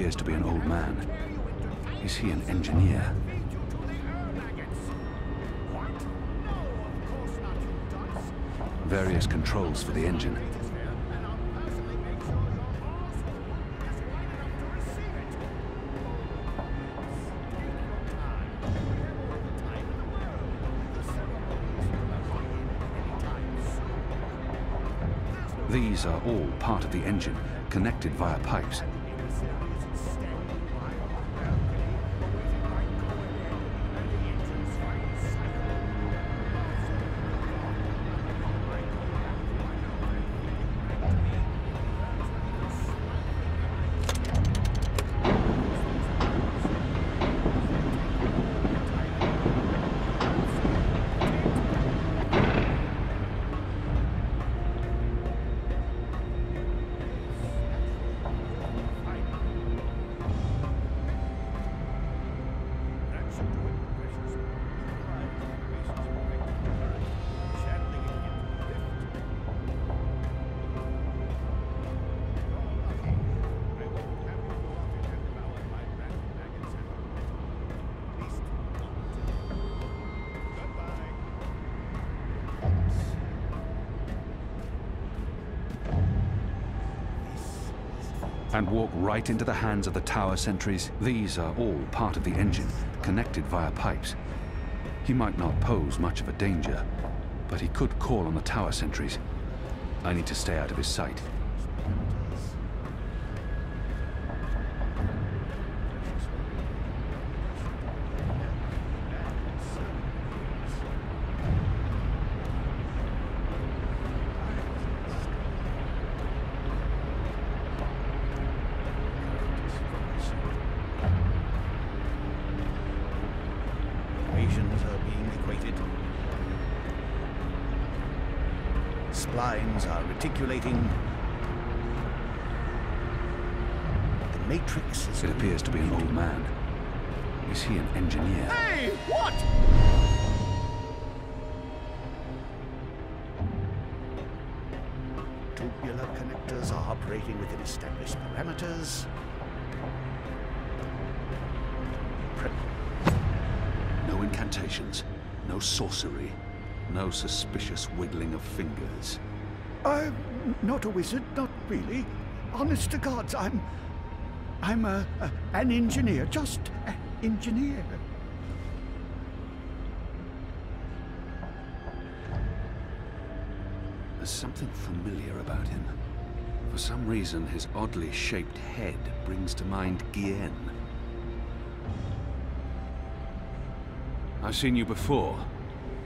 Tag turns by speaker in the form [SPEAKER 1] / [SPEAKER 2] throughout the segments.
[SPEAKER 1] appears to be an old man. Is he an engineer? Various controls for the engine. These are all part of the engine, connected via pipes. And walk right into the hands of the tower sentries. These are all part of the engine, connected via pipes. He might not pose much of a danger, but he could call on the tower sentries. I need to stay out of his sight.
[SPEAKER 2] Are being equated. Splines are reticulating. The matrix is...
[SPEAKER 1] It appears to be an old man. Is he an engineer?
[SPEAKER 2] Hey! What? Tubular connectors are operating within established parameters.
[SPEAKER 1] No incantations, no sorcery, no suspicious wiggling of fingers.
[SPEAKER 2] I'm not a wizard, not really. Honest to gods, I'm an engineer, just an engineer.
[SPEAKER 1] There's something familiar about him. For some reason, his oddly shaped head brings to mind Guienne. I've seen you before.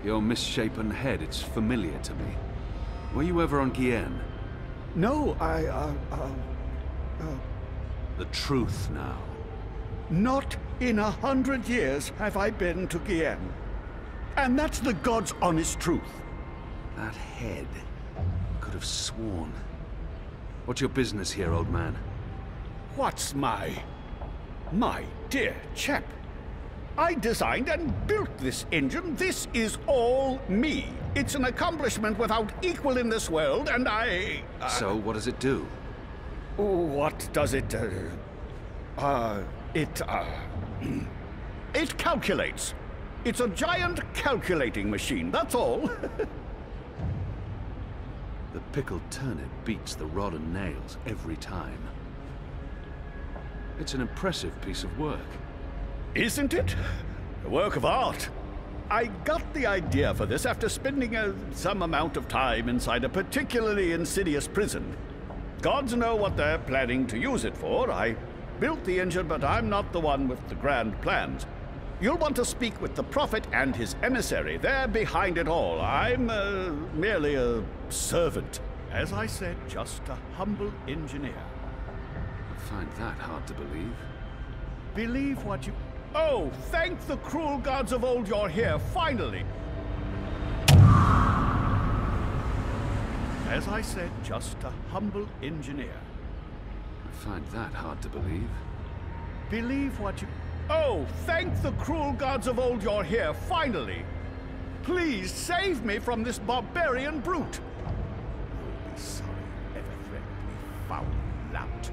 [SPEAKER 1] Your misshapen head, it's familiar to me. Were you ever on Guienne?
[SPEAKER 2] No,
[SPEAKER 1] The truth now.
[SPEAKER 2] Not in 100 years have I been to Guienne. And that's the God's honest truth.
[SPEAKER 1] That head. Could have sworn. What's your business here, old man?
[SPEAKER 2] What's my dear chap? I designed and built this engine. This is all me. It's an accomplishment without equal in this world, and I...
[SPEAKER 1] So, what does it do?
[SPEAKER 2] What does it... It calculates. It's a giant calculating machine, that's all.
[SPEAKER 1] The pickled turnip beats the rod and nails every time. It's an impressive piece of work.
[SPEAKER 2] Isn't it? A work of art. I got the idea for this after spending some amount of time inside a particularly insidious prison. Gods know what they're planning to use it for. I built the engine, but I'm not the one with the grand plans. You'll want to speak with the Prophet and his emissary. They're behind it all. I'm merely a servant. As I said, just a humble engineer.
[SPEAKER 1] I find that hard to believe.
[SPEAKER 2] Believe what you... Oh, thank the cruel gods of old you're here, finally! As I said, just a humble engineer.
[SPEAKER 1] I find that hard to believe.
[SPEAKER 2] Believe what you... Oh, thank the cruel gods of old you're here, finally! Please save me from this barbarian brute! You'll be sorry you ever threatened me, foul lout.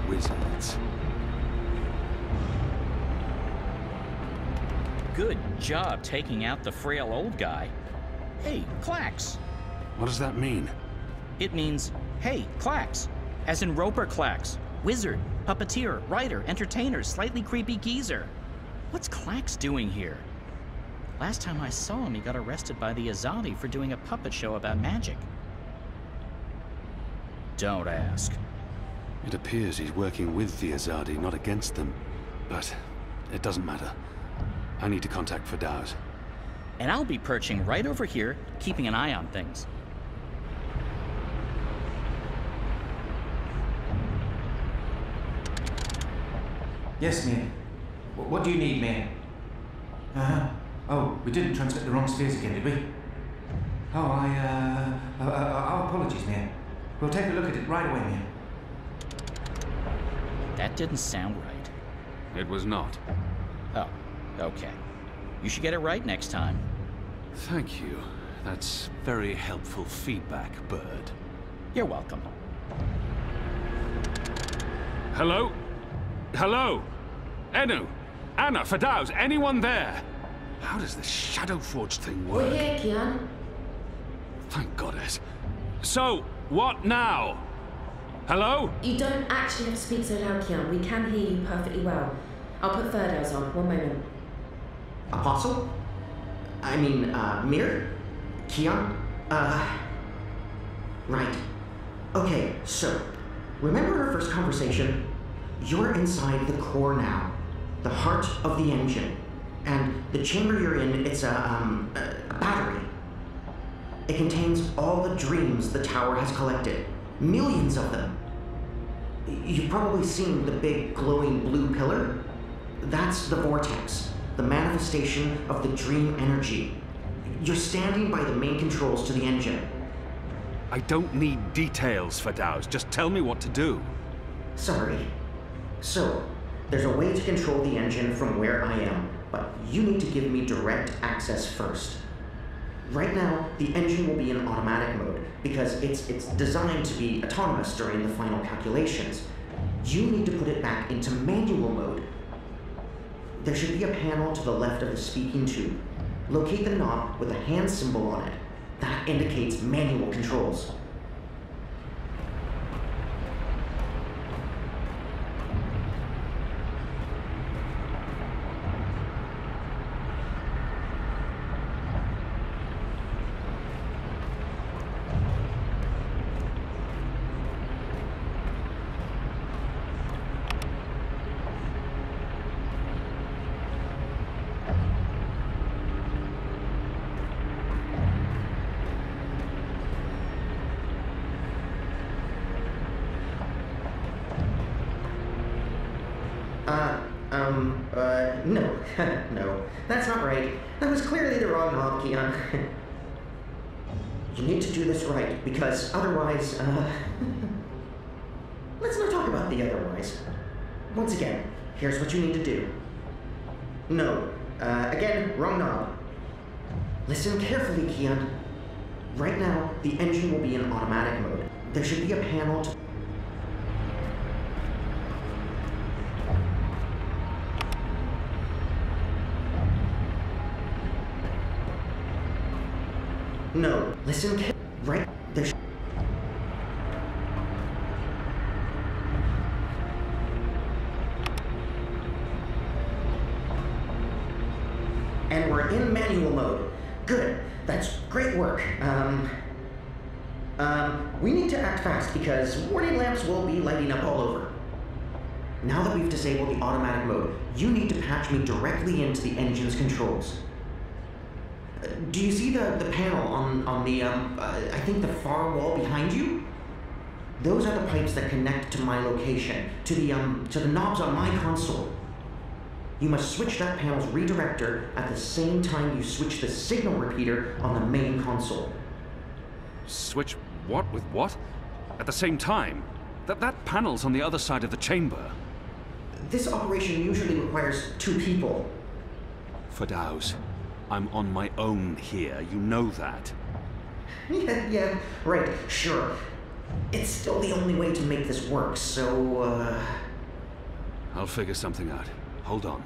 [SPEAKER 1] wizards.
[SPEAKER 3] Good job taking out the frail old guy. Hey, Clax.
[SPEAKER 1] What does that mean?
[SPEAKER 3] It means, hey, Clax. As in Roper Clax. Wizard, puppeteer, writer, entertainer, slightly creepy geezer. What's Clax doing here? Last time I saw him, he got arrested by the Azadi for doing a puppet show about magic. Don't ask.
[SPEAKER 1] It appears he's working with the Azadi, not against them. But it doesn't matter. I need to contact Fadaus.
[SPEAKER 3] And I'll be perching right over here, keeping an eye on things.
[SPEAKER 4] Yes, ma'am. What do you need, ma'am? Oh, we didn't transmit the wrong spheres again, did we? Oh, our apologies, ma'am. We'll take a look at it right away, ma'am.
[SPEAKER 3] That didn't sound right.
[SPEAKER 1] It was not.
[SPEAKER 3] Oh, okay. You should get it right next time.
[SPEAKER 1] Thank you. That's very helpful feedback, Bird.
[SPEAKER 3] You're welcome.
[SPEAKER 1] Hello? Hello? Enu? Anna? Fadaus? Anyone there? How does this Shadow Forge thing work?
[SPEAKER 5] We're here, Kian.
[SPEAKER 1] Thank goddess. So, what now? Hello?
[SPEAKER 5] You don't actually have to speak so loud, Kian. We can hear you perfectly well. I'll put Ferdows on. One moment.
[SPEAKER 6] Apostle? I mean, Mir? Kian? Right. Okay, so, remember our first conversation? You're inside the core now. The heart of the engine. And the chamber you're in, it's a battery. It contains all the dreams the tower has collected. Millions of them. You've probably seen the big glowing blue pillar. That's the vortex, the manifestation of the dream energy. You're standing by the main controls to the engine.
[SPEAKER 1] I don't need details, Fadaus. Just tell me what to do.
[SPEAKER 6] Sorry. So, there's a way to control the engine from where I am, but you need to give me direct access first. Right now, the engine will be in automatic mode because it's designed to be autonomous during the final calculations. You need to put it back into manual mode. There should be a panel to the left of the speaking tube. Locate the knob with a hand symbol on it. That indicates manual controls. No. No, that's not right. That was clearly the wrong knob, Kian. You need to do this right, because otherwise, let's not talk about the otherwise. Once again, here's what you need to do. No. Again, wrong knob. Listen carefully, Kian. Right now, the engine will be in automatic mode. There should be a panel to... No, listen right there. And we're in manual mode. Good. That's great work. We need to act fast because warning lamps will be lighting up all over. Now that we've disabled the automatic mode, you need to patch me directly into the engine's controls. Do you see the panel on the, I think the far wall behind you? Those are the pipes that connect to my location, to the knobs on my console. You must switch that panel's redirector at the same time you switch the signal repeater on the main console.
[SPEAKER 1] Switch what with what? At the same time? That panel's on the other side of the chamber.
[SPEAKER 6] This operation usually requires 2 people.
[SPEAKER 1] Fadaus, I'm on my own here, you know that.
[SPEAKER 6] Yeah, right, sure. it's still the only way to make this work, so,
[SPEAKER 1] I'll figure something out. Hold on.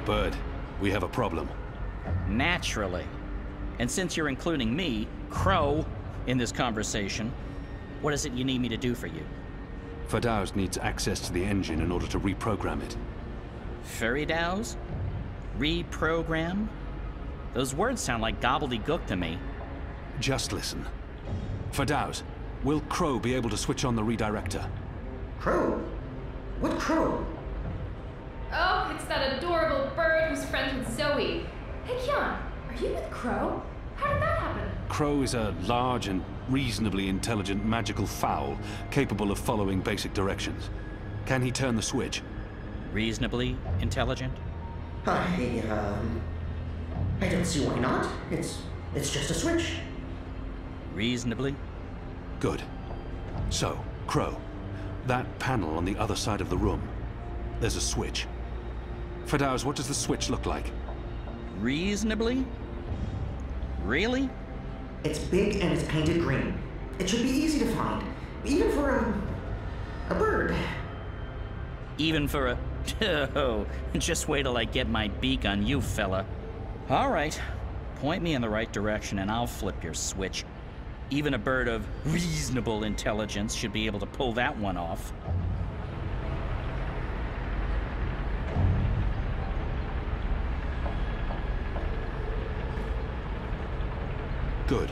[SPEAKER 1] Bird, we have a problem.
[SPEAKER 3] Naturally. And since you're including me, Crow, in this conversation, what is it you need me to do for you?
[SPEAKER 1] Fadaus needs access to the engine in order to reprogram it.
[SPEAKER 3] Furidaus? Reprogram? Those words sound like gobbledygook to me.
[SPEAKER 1] Just listen. Fadaus, will Crow be able to switch on the redirector?
[SPEAKER 6] Crow? What Crow?
[SPEAKER 7] Oh, it's that adorable bird who's friends with Zoe. Hey, Kian, are you with Crow? How did that happen?
[SPEAKER 1] Crow is a large and reasonably intelligent magical fowl, capable of following basic directions. Can he turn the switch?
[SPEAKER 3] Reasonably intelligent?
[SPEAKER 6] I don't see why not. It's just a switch.
[SPEAKER 3] Reasonably?
[SPEAKER 1] Good. So, Crow, that panel on the other side of the room, there's a switch. Fadaus, what does the switch look like?
[SPEAKER 3] Reasonably? Really?
[SPEAKER 6] It's big and it's painted green. It should be easy to find, even for a bird.
[SPEAKER 3] Even for a... Oh, just wait till I get my beak on you, fella. All right, point me in the right direction and I'll flip your switch. Even a bird of reasonable intelligence should be able to pull that one off.
[SPEAKER 1] Good.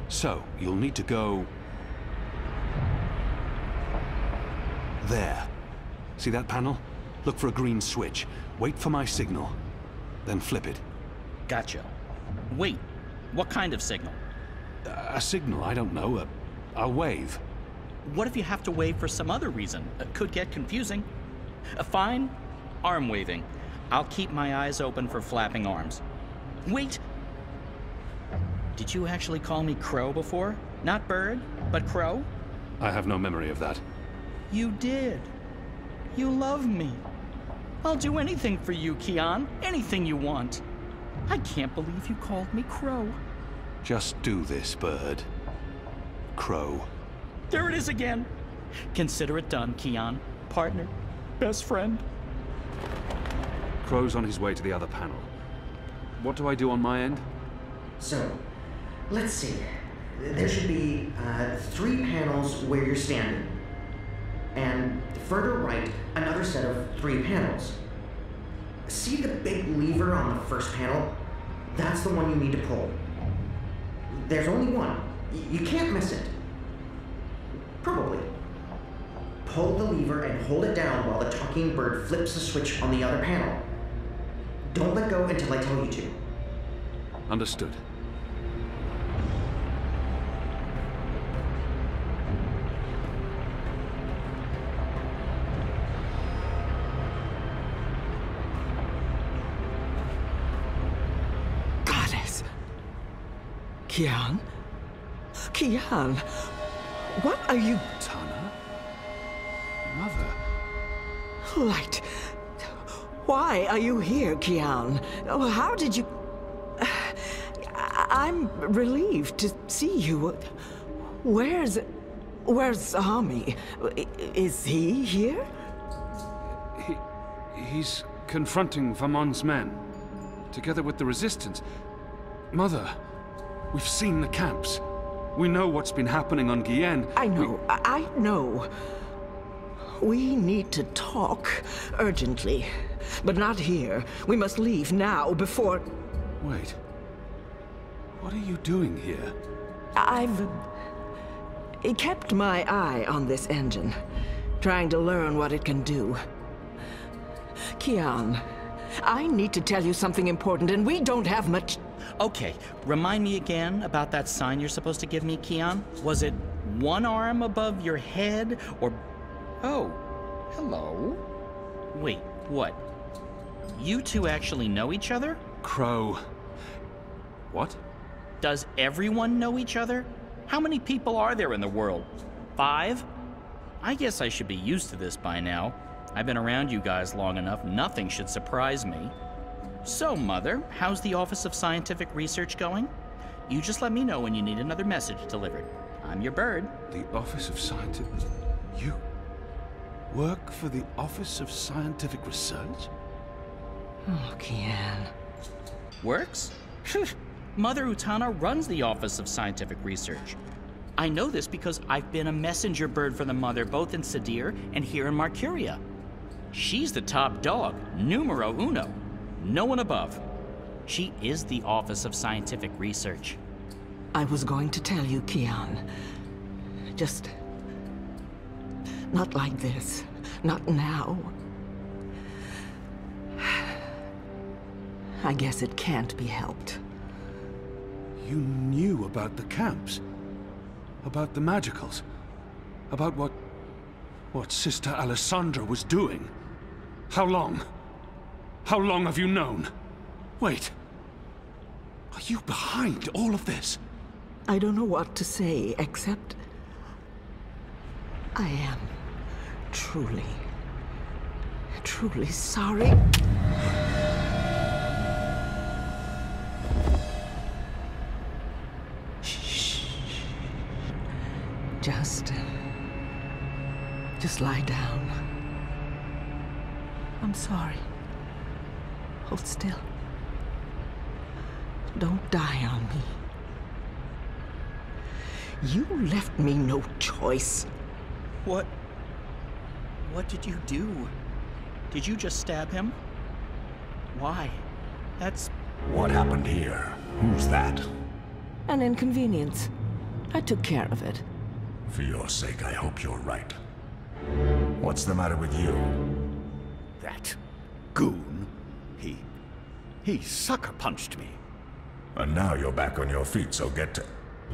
[SPEAKER 1] So, you'll need to go... there. See that panel? Look for a green switch. Wait for my signal. Then flip it.
[SPEAKER 3] Gotcha. Wait, what kind of signal?
[SPEAKER 1] A signal, I don't know. I'll wave.
[SPEAKER 3] What if you have to wave for some other reason? It could get confusing. Fine, arm waving. I'll keep my eyes open for flapping arms. Wait! Did you actually call me Crow before? Not Bird, but Crow?
[SPEAKER 1] I have no memory of that.
[SPEAKER 3] You did. You love me. I'll do anything for you, Kian. Anything you want. I can't believe you called me Crow.
[SPEAKER 1] Just do this, Bird. Crow.
[SPEAKER 3] There it is again. Consider it done, Kian. Partner. Best friend.
[SPEAKER 1] Crow's on his way to the other panel. What do I do on my end?
[SPEAKER 6] So, let's see. There should be 3 panels where you're standing. And further right, another set of 3 panels. See the big lever on the first panel? That's the one you need to pull. There's only one. You can't miss it. Probably. Pull the lever and hold it down while the talking bird flips the switch on the other panel. Don't let go until I tell you to.
[SPEAKER 1] Understood.
[SPEAKER 8] Goddess! Kian? Kian! What are you...
[SPEAKER 1] Tana? Mother?
[SPEAKER 8] Light! Why are you here, Kian? Oh, how did you... I'm relieved to see you. Where's Ami? Is he here?
[SPEAKER 1] He's confronting Vamon's men, together with the resistance. Mother, we've seen the camps. We know what's been happening on Guyenne.
[SPEAKER 8] I know. We need to talk urgently, but not here. We must leave now before...
[SPEAKER 1] Wait. What are you doing here?
[SPEAKER 8] I've kept my eye on this engine, trying to learn what it can do. Kian, I need to tell you something important, and we don't have much...
[SPEAKER 3] Okay, remind me again about that sign you're supposed to give me, Kian. Was it one arm above your head, or... Oh, hello? Wait, what? You two actually know each other?
[SPEAKER 1] Crow. What?
[SPEAKER 3] Does everyone know each other? How many people are there in the world? 5? I guess I should be used to this by now. I've been around you guys long enough, nothing should surprise me. So, Mother, how's the Office of Scientific Research going? You just let me know when you need another message delivered. I'm your bird.
[SPEAKER 1] The Office of Scientific... You work for the Office of Scientific Research?
[SPEAKER 8] Oh, Kian.
[SPEAKER 3] Works? Mother Utana runs the Office of Scientific Research. I know this because I've been a messenger bird for the Mother both in Sadir and here in Marcuria. She's the top dog, numero uno. No one above. She is the Office of Scientific Research.
[SPEAKER 8] I was going to tell you, Kian. Just... not like this. Not now. I guess it can't be helped.
[SPEAKER 1] You knew about the camps? About the magicals? About what Sister Alessandra was doing? How long? How long have you known? Wait. Are you behind all of this?
[SPEAKER 8] I don't know what to say, except... I am truly, truly sorry. Shh. Just lie down. I'm sorry. Hold still. Don't die on me. You left me no choice.
[SPEAKER 3] What did you do? Did you just stab him? Why? That's...
[SPEAKER 9] What happened here? Who's that?
[SPEAKER 8] An inconvenience. I took care of it.
[SPEAKER 9] For your sake, I hope you're right. What's the matter with you?
[SPEAKER 2] That goon, he sucker punched me.
[SPEAKER 9] And now you're back on your feet, so get to...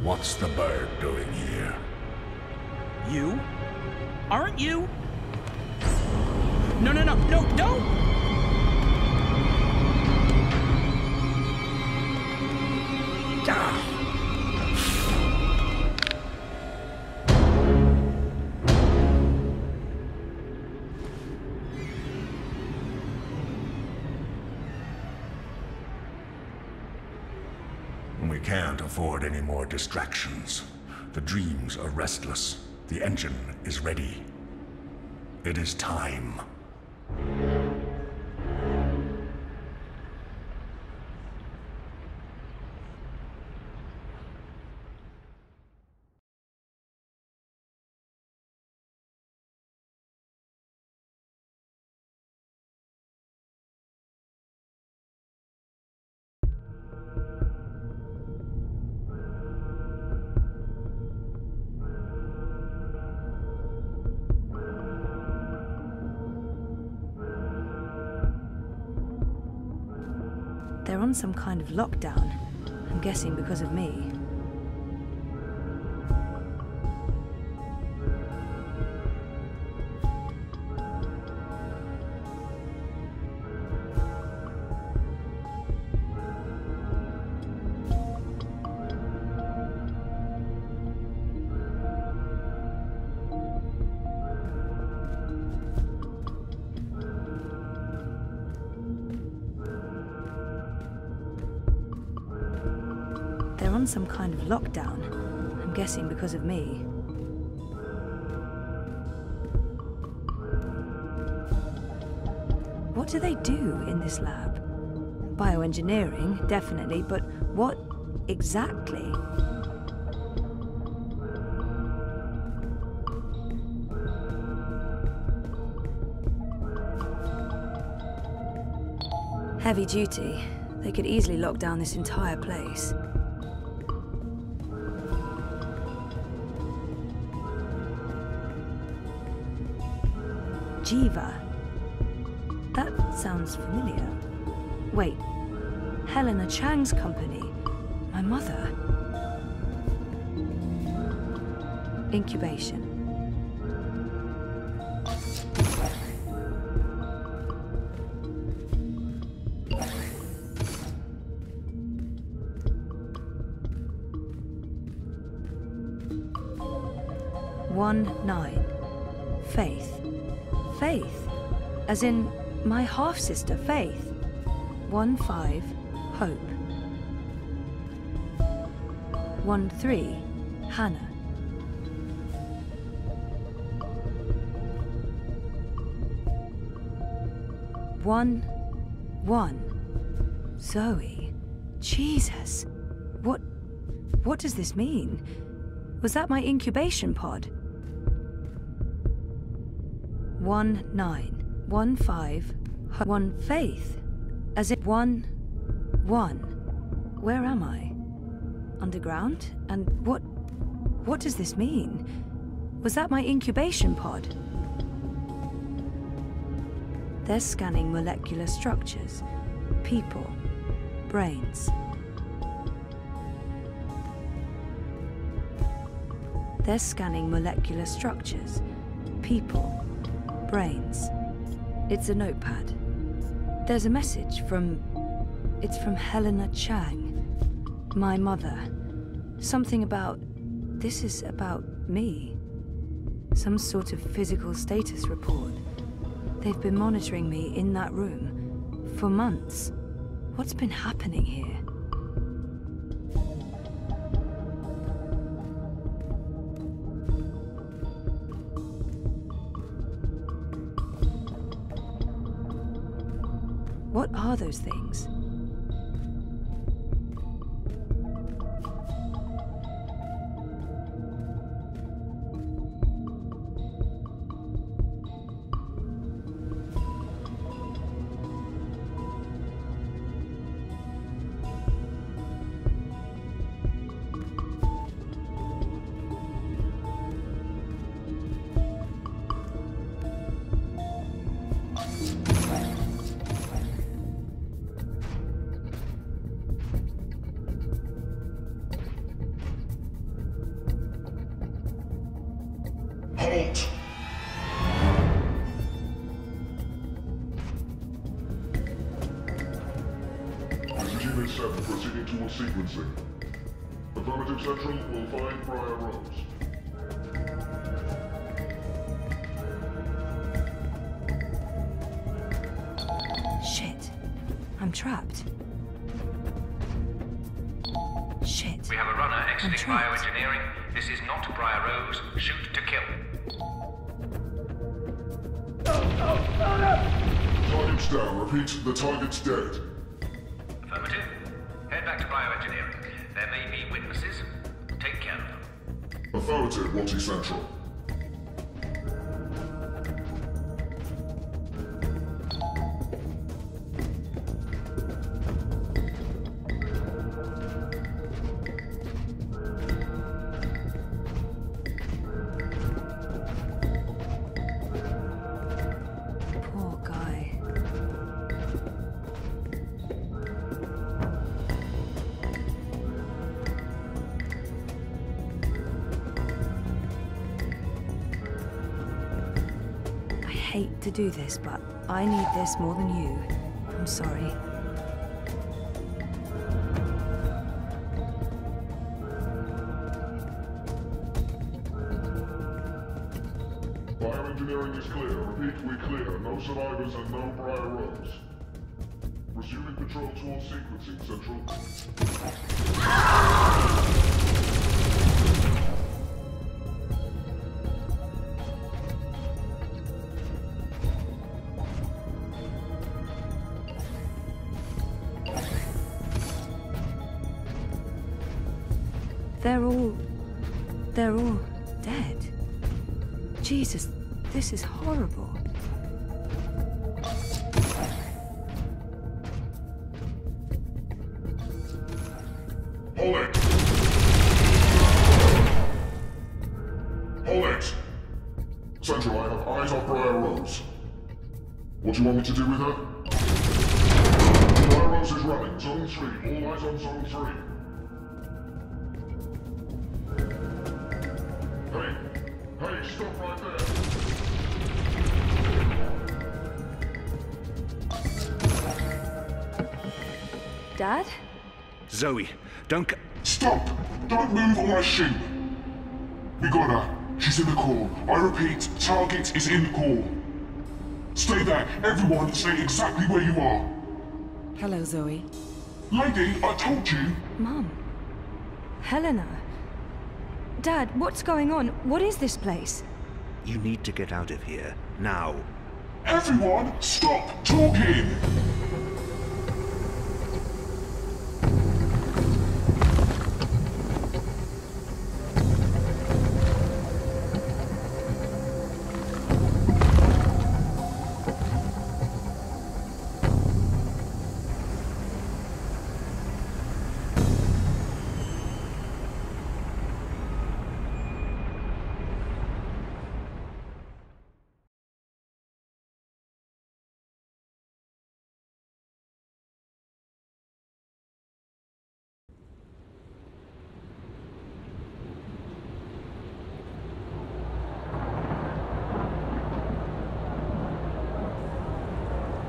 [SPEAKER 9] What's the bird doing here?
[SPEAKER 3] You? Aren't you? No, don't!
[SPEAKER 9] Ah! We can't afford any more distractions. The dreams are restless. The engine is ready. It is time.
[SPEAKER 10] They're on some kind of lockdown. I'm guessing because of me. They're on some kind of lockdown. I'm guessing because of me. What do they do in this lab? Bioengineering, definitely, but what exactly? Heavy duty. They could easily lock down this entire place. Jiva. That sounds familiar. Wait, Helena Chang's company. My mother. Incubation. One 9. Faith. Faith, as in my half-sister Faith. 1-5, Hope. 1-3, Hannah. 1, 1. Zoe. Jesus. What does this mean? Was that my incubation pod? 1, 9, 1, 5, 1, faith. As if 1, 1. Where am I? Underground? And what does this mean? Was that my incubation pod? They're scanning molecular structures. People. Brains. They're scanning molecular structures. People. Brains. It's a notepad. There's a message from... It's from Helena Chang. My mother. Something about... This is about me. Some sort of physical status report. They've been monitoring me in that room for months. What's been happening here? What are those things?
[SPEAKER 9] Halt! This is Unit 7 proceeding towards sequencing. Affirmative Central will find Briar Rose.
[SPEAKER 10] Shit. I'm trapped. Shit.
[SPEAKER 4] We have a runner exiting bioengineering. This is not Briar Rose. Shoot to kill.
[SPEAKER 9] Target's down. Repeat, the target's dead.
[SPEAKER 4] Affirmative. Head back to bioengineering. There may be witnesses. Take care of them.
[SPEAKER 9] Affirmative, Watty Central.
[SPEAKER 10] Poor guy. I hate to do this, but I need this more than you. I'm sorry.
[SPEAKER 9] Bioengineering is clear. Repeat, we clear. No survivors and no Briar Rose. Resuming patrol towards sequencing, Central.
[SPEAKER 10] They're all dead. Jesus, this is horrible.
[SPEAKER 9] Hold it! Hold it! Central, I have eyes on Briar Rose. What do you want me to do with her? Briar Rose is running. Zone 3. All eyes on Zone 3. Hey, stop right there!
[SPEAKER 10] Dad?
[SPEAKER 1] Zoe, don't
[SPEAKER 9] Stop! Don't move or I shoot! We got her. She's in the core. I repeat, target is in the core. Stay there. Everyone, stay exactly where you are.
[SPEAKER 11] Hello, Zoe.
[SPEAKER 9] Lady, I told you.
[SPEAKER 10] Mum. Helena. Dad, what's going on? What is this place?
[SPEAKER 12] You need to get out of here, now.
[SPEAKER 9] Everyone, stop talking!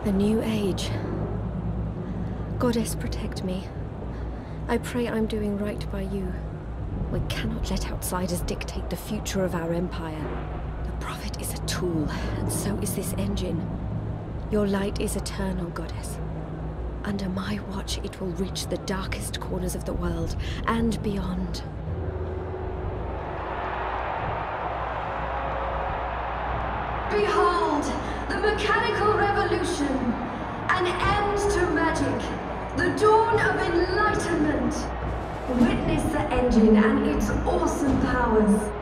[SPEAKER 12] The new age. Goddess, protect me. I pray I'm doing right by you. We cannot let outsiders dictate the future of our empire. The Prophet is a tool, and so is this engine. Your light is eternal, Goddess. Under my watch, it will reach the darkest corners of the world, and beyond.
[SPEAKER 13] Behold, the mechanical revolution, an end to magic, the dawn of enlightenment. Witness the engine and its awesome powers.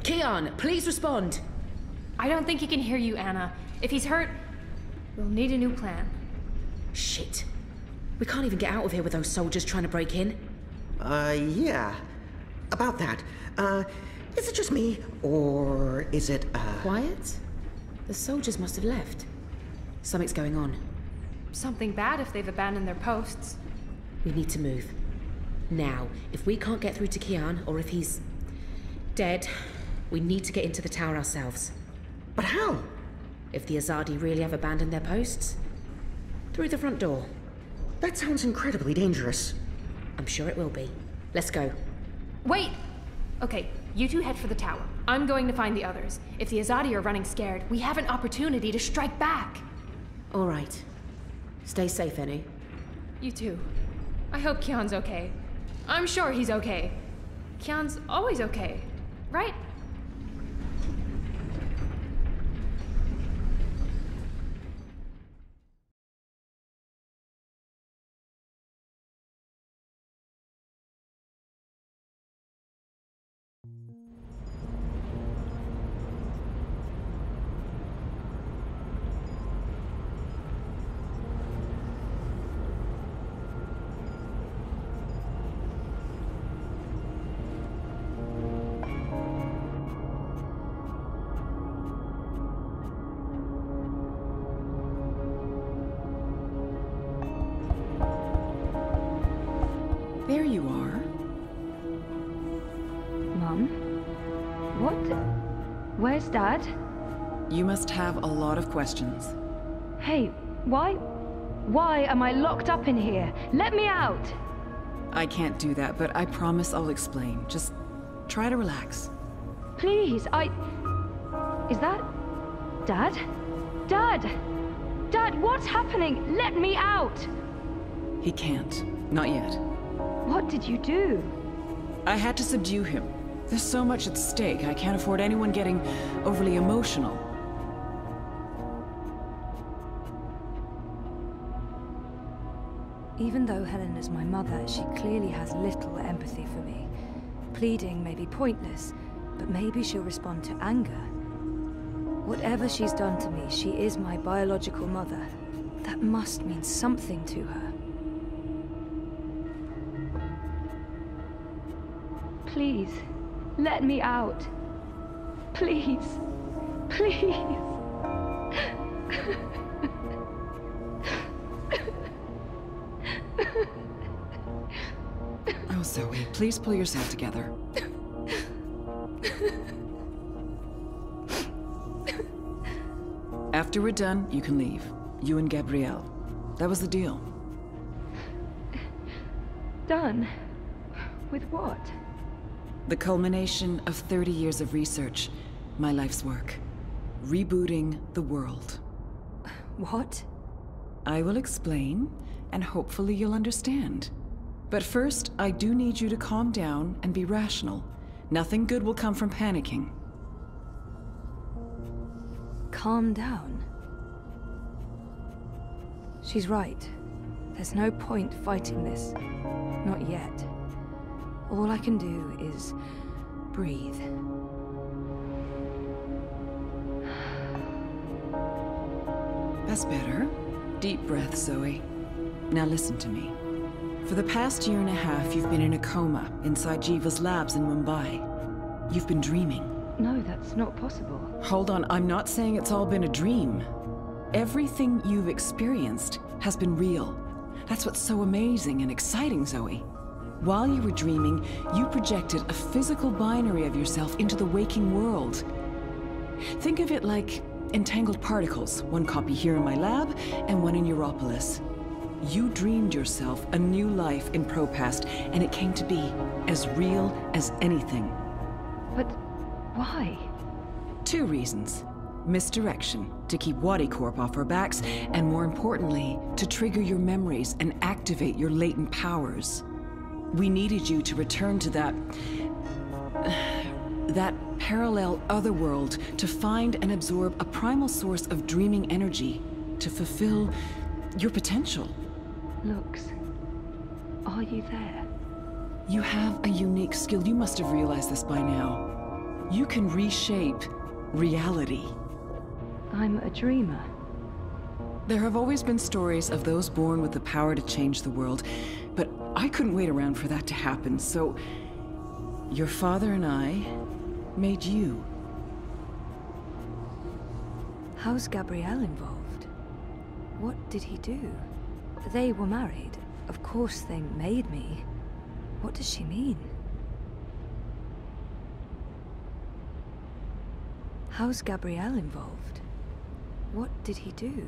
[SPEAKER 5] Keon, please respond.
[SPEAKER 7] I don't think he can hear you, Anna. If he's hurt, we'll need a new plan.
[SPEAKER 5] Shit. We can't even get out of here with those soldiers trying to break in.
[SPEAKER 6] Yeah. About that. Is it just me, or is it,
[SPEAKER 5] Quiet? The soldiers must have left. Something's going on.
[SPEAKER 7] Something bad if they've abandoned their posts.
[SPEAKER 5] We need to move. Now, if we can't get through to Keon, or if he's dead, we need to get into the tower ourselves.
[SPEAKER 6] But how?
[SPEAKER 5] If the Azadi really have abandoned their posts, through the front door.
[SPEAKER 6] That sounds incredibly dangerous.
[SPEAKER 5] I'm sure it will be. Let's go.
[SPEAKER 7] Wait! Okay, you two head for the tower. I'm going to find the others. If the Azadi are running scared, we have an opportunity to strike back.
[SPEAKER 5] All right. Stay safe, Enu.
[SPEAKER 7] You too. I hope Keon's okay. I'm sure he's okay. Keon's always okay, right?
[SPEAKER 11] There you are.
[SPEAKER 10] Mum? What? Where's Dad?
[SPEAKER 11] You must have a lot of questions.
[SPEAKER 10] Hey, why am I locked up in here? Let me out!
[SPEAKER 11] I can't do that, but I promise I'll explain. Just try to relax.
[SPEAKER 10] Please, Is that... Dad? Dad! Dad, what's happening? Let me out!
[SPEAKER 11] He can't. Not yet.
[SPEAKER 10] What did you do?
[SPEAKER 11] I had to subdue him. There's so much at stake, I can't afford anyone getting overly emotional.
[SPEAKER 10] Even though Helena's my mother, she clearly has little empathy for me. Pleading may be pointless, but maybe she'll respond to anger. Whatever she's done to me, she is my biological mother. That must mean something to her.
[SPEAKER 13] Please, let me out. Please, please.
[SPEAKER 11] Oh, Zoe, please pull yourself together. After we're done, you can leave. You and Gabrielle. That was the deal.
[SPEAKER 13] Done? With what?
[SPEAKER 11] The culmination of 30 years of research. My life's work. Rebooting the world.
[SPEAKER 10] What?
[SPEAKER 11] I will explain, and hopefully you'll understand. But first, I do need you to calm down and be rational. Nothing good will come from panicking.
[SPEAKER 10] Calm down. She's right. There's no point fighting this. Not yet. All I can do is breathe.
[SPEAKER 11] That's better. Deep breath, Zoe. Now listen to me. For the past year and a half, you've been in a coma inside Jiva's labs in Mumbai. You've been dreaming.
[SPEAKER 13] No, that's not possible.
[SPEAKER 11] Hold on, I'm not saying it's all been a dream. Everything you've experienced has been real. That's what's so amazing and exciting, Zoe. While you were dreaming, you projected a physical binary of yourself into the waking world. Think of it like entangled particles, one copy here in my lab and one in Europolis. You dreamed yourself a new life in Propast, and it came to be as real as anything.
[SPEAKER 13] But why?
[SPEAKER 11] 2 reasons. Misdirection, to keep Wadi Corp off our backs, and more importantly, to trigger your memories and activate your latent powers. We needed you to return to that parallel otherworld, to find and absorb a primal source of dreaming energy, to fulfill your potential.
[SPEAKER 13] Lux, are you there?
[SPEAKER 11] You have a unique skill. You must have realized this by now. You can reshape reality.
[SPEAKER 13] I'm a dreamer.
[SPEAKER 11] There have always been stories of those born with the power to change the world, but I couldn't wait around for that to happen, so your father and I made you.
[SPEAKER 10] How's Gabrielle involved? What did he do? They were married. Of course they made me. What does she mean? How's Gabrielle involved? What did he do?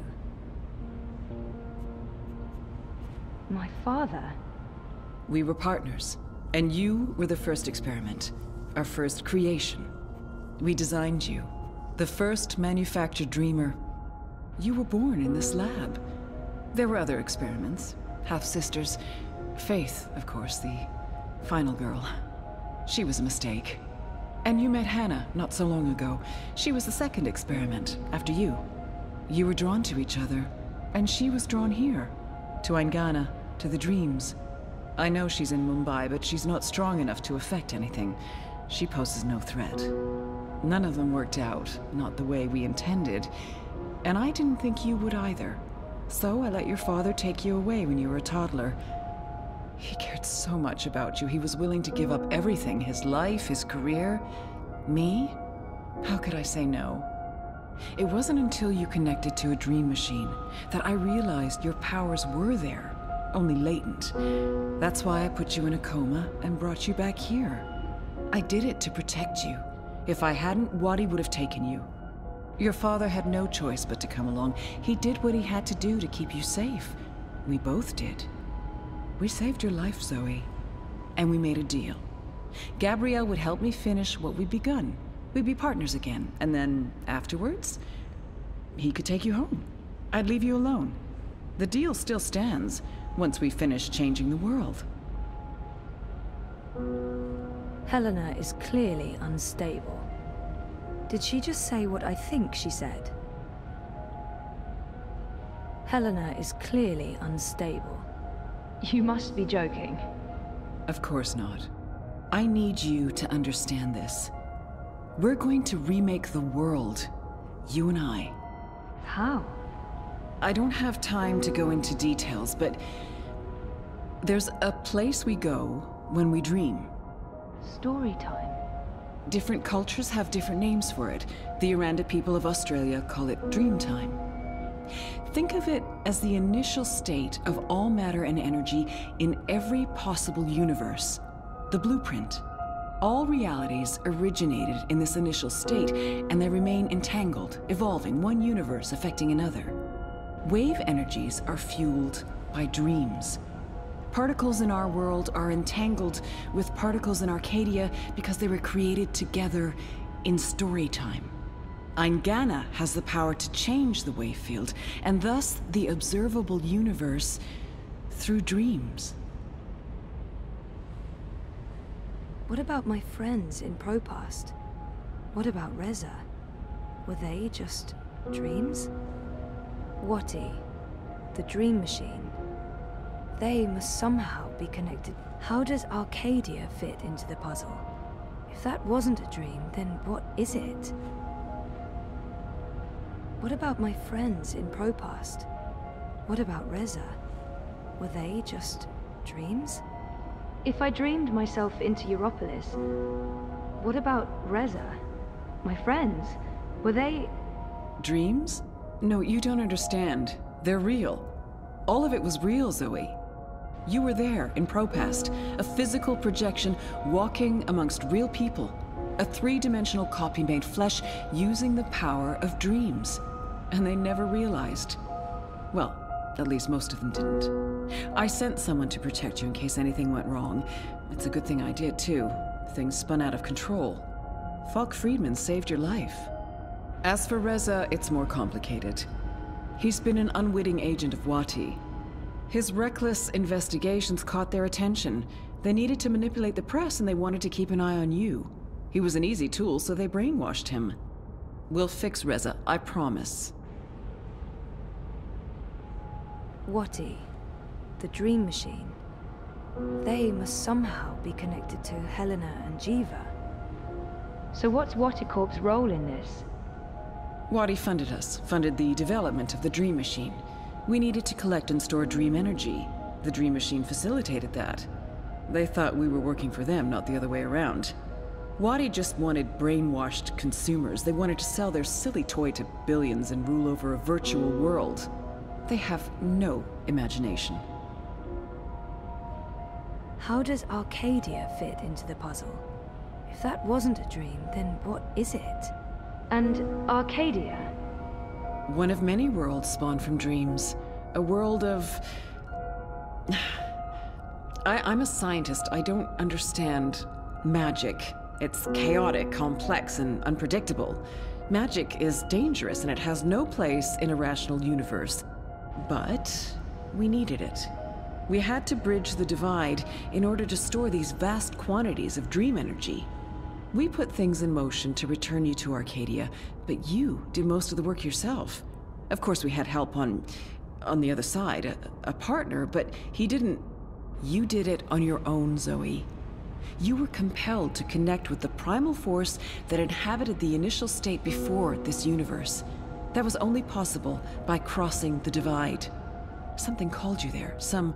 [SPEAKER 13] My father?
[SPEAKER 11] We were partners, and you were the first experiment, our first creation. We designed you, the first manufactured dreamer. You were born in this lab. There were other experiments, half-sisters. Faith, of course, the final girl. She was a mistake. And you met Hannah not so long ago. She was the second experiment, after you. You were drawn to each other, and she was drawn here, to Aingana, to the dreams. I know she's in Mumbai, but she's not strong enough to affect anything. She poses no threat. None of them worked out, not the way we intended. And I didn't think you would either. So I let your father take you away when you were a toddler. He cared so much about you, he was willing to give up everything, his life, his career. Me? How could I say no? It wasn't until you connected to a dream machine that I realized your powers were there, only latent. That's why I put you in a coma and brought you back here. I did it to protect you. If I hadn't, Wadi would have taken you. Your father had no choice but to come along. He did what he had to do to keep you safe. We both did. We saved your life, Zoe. And we made a deal. Gabrielle would help me finish what we'd begun. We'd be partners again, and then afterwards, he could take you home. I'd leave you alone. The deal still stands once we finish changing the world.
[SPEAKER 10] Helena is clearly unstable. Did she just say what I think she said? Helena is clearly unstable.
[SPEAKER 13] You must be joking.
[SPEAKER 11] Of course not. I need you to understand this. We're going to remake the world, you and I.
[SPEAKER 13] How?
[SPEAKER 11] I don't have time to go into details, but there's a place we go when we dream.
[SPEAKER 10] Story time.
[SPEAKER 11] Different cultures have different names for it. The Aranda people of Australia call it dream time. Think of it as the initial state of all matter and energy in every possible universe. The blueprint. All realities originated in this initial state, and they remain entangled, evolving, one universe affecting another. Wave energies are fueled by dreams. Particles in our world are entangled with particles in Arcadia because they were created together in story time. Eingana has the power to change the wave field, and thus the observable universe through dreams.
[SPEAKER 10] What about my friends in Propast? What about Reza? Were they just dreams? Wati, the dream machine. They must somehow be connected. How does Arcadia fit into the puzzle? If that wasn't a dream, then what is it? What about my friends in Propast? What about Reza? Were they just dreams? If I dreamed myself into Europolis, what about Reza? My friends? Were they...
[SPEAKER 11] Dreams? No, you don't understand. They're real. All of it was real, Zoe. You were there in Propast, a physical projection walking amongst real people. A three-dimensional copy made flesh using the power of dreams. And they never realized. Well, at least most of them didn't. I sent someone to protect you in case anything went wrong. It's a good thing I did, too. Things spun out of control. Falk Friedman saved your life. As for Reza, it's more complicated. He's been an unwitting agent of Wati. His reckless investigations caught their attention. They needed to manipulate the press, and they wanted to keep an eye on you. He was an easy tool, so they brainwashed him. We'll fix Reza, I promise.
[SPEAKER 10] Wati, the dream machine. They must somehow be connected to Helena and Jiva. So what's Wati Corp's role in this?
[SPEAKER 11] Wati funded us, funded the development of the dream machine. We needed to collect and store dream energy. The dream machine facilitated that. They thought we were working for them, not the other way around. Wati just wanted brainwashed consumers. They wanted to sell their silly toy to billions and rule over a virtual world. They have no imagination.
[SPEAKER 10] How does Arcadia fit into the puzzle? If that wasn't a dream, then what is it? And Arcadia?
[SPEAKER 11] One of many worlds spawned from dreams. A world of... I'm a scientist. I don't understand magic. It's chaotic, complex, and unpredictable. Magic is dangerous, and it has no place in a rational universe. But we needed it. We had to bridge the divide in order to store these vast quantities of dream energy. We put things in motion to return you to Arcadia, but you did most of the work yourself. Of course, we had help on the other side, a partner, but he didn't... You did it on your own, Zoe. You were compelled to connect with the primal force that inhabited the initial state before this universe. That was only possible by crossing the divide. Something called you there. Some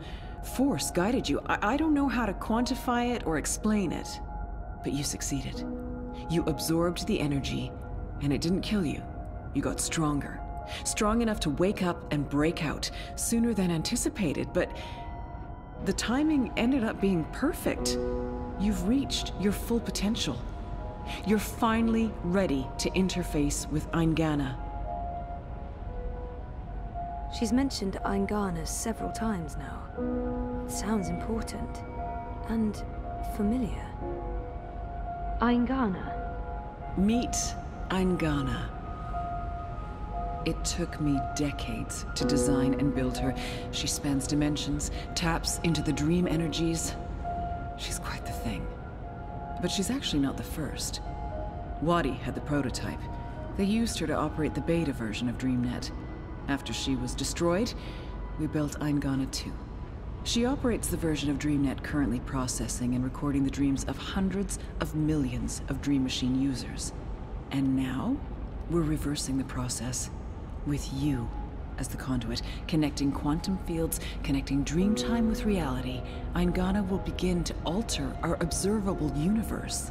[SPEAKER 11] force guided you. I don't know how to quantify it or explain it. But you succeeded. You absorbed the energy, and it didn't kill you. You got stronger. Strong enough to wake up and break out sooner than anticipated, but the timing ended up being perfect. You've reached your full potential. You're finally ready to interface with Eingana.
[SPEAKER 10] She's mentioned Eingana several times now. It sounds important and familiar. Eingana.
[SPEAKER 11] Meet Eingana. It took me decades to design and build her. She spans dimensions, taps into the dream energies. She's quite the thing. But she's actually not the first. Wati had the prototype. They used her to operate the beta version of DreamNet. After she was destroyed, we built Eingana 2. She operates the version of DreamNet currently processing and recording the dreams of hundreds of millions of Dream Machine users. And now, we're reversing the process with you, as the conduit, connecting quantum fields, connecting dreamtime with reality, Eingana will begin to alter our observable universe.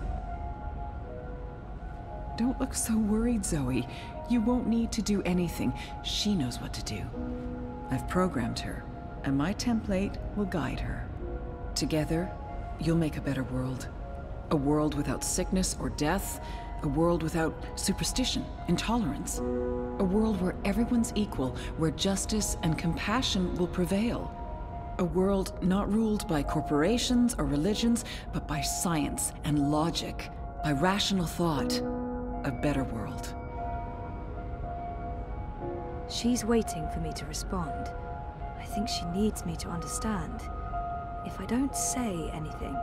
[SPEAKER 11] Don't look so worried, Zoe. You won't need to do anything. She knows what to do. I've programmed her, and my template will guide her. Together, you'll make a better world. A world without sickness or death. A world without superstition, intolerance. A world where everyone's equal, where justice and compassion will prevail. A world not ruled by corporations or religions, but by science and logic, by rational thought. A better world.
[SPEAKER 10] She's waiting for me to respond. I think she needs me to understand. If I don't say anything,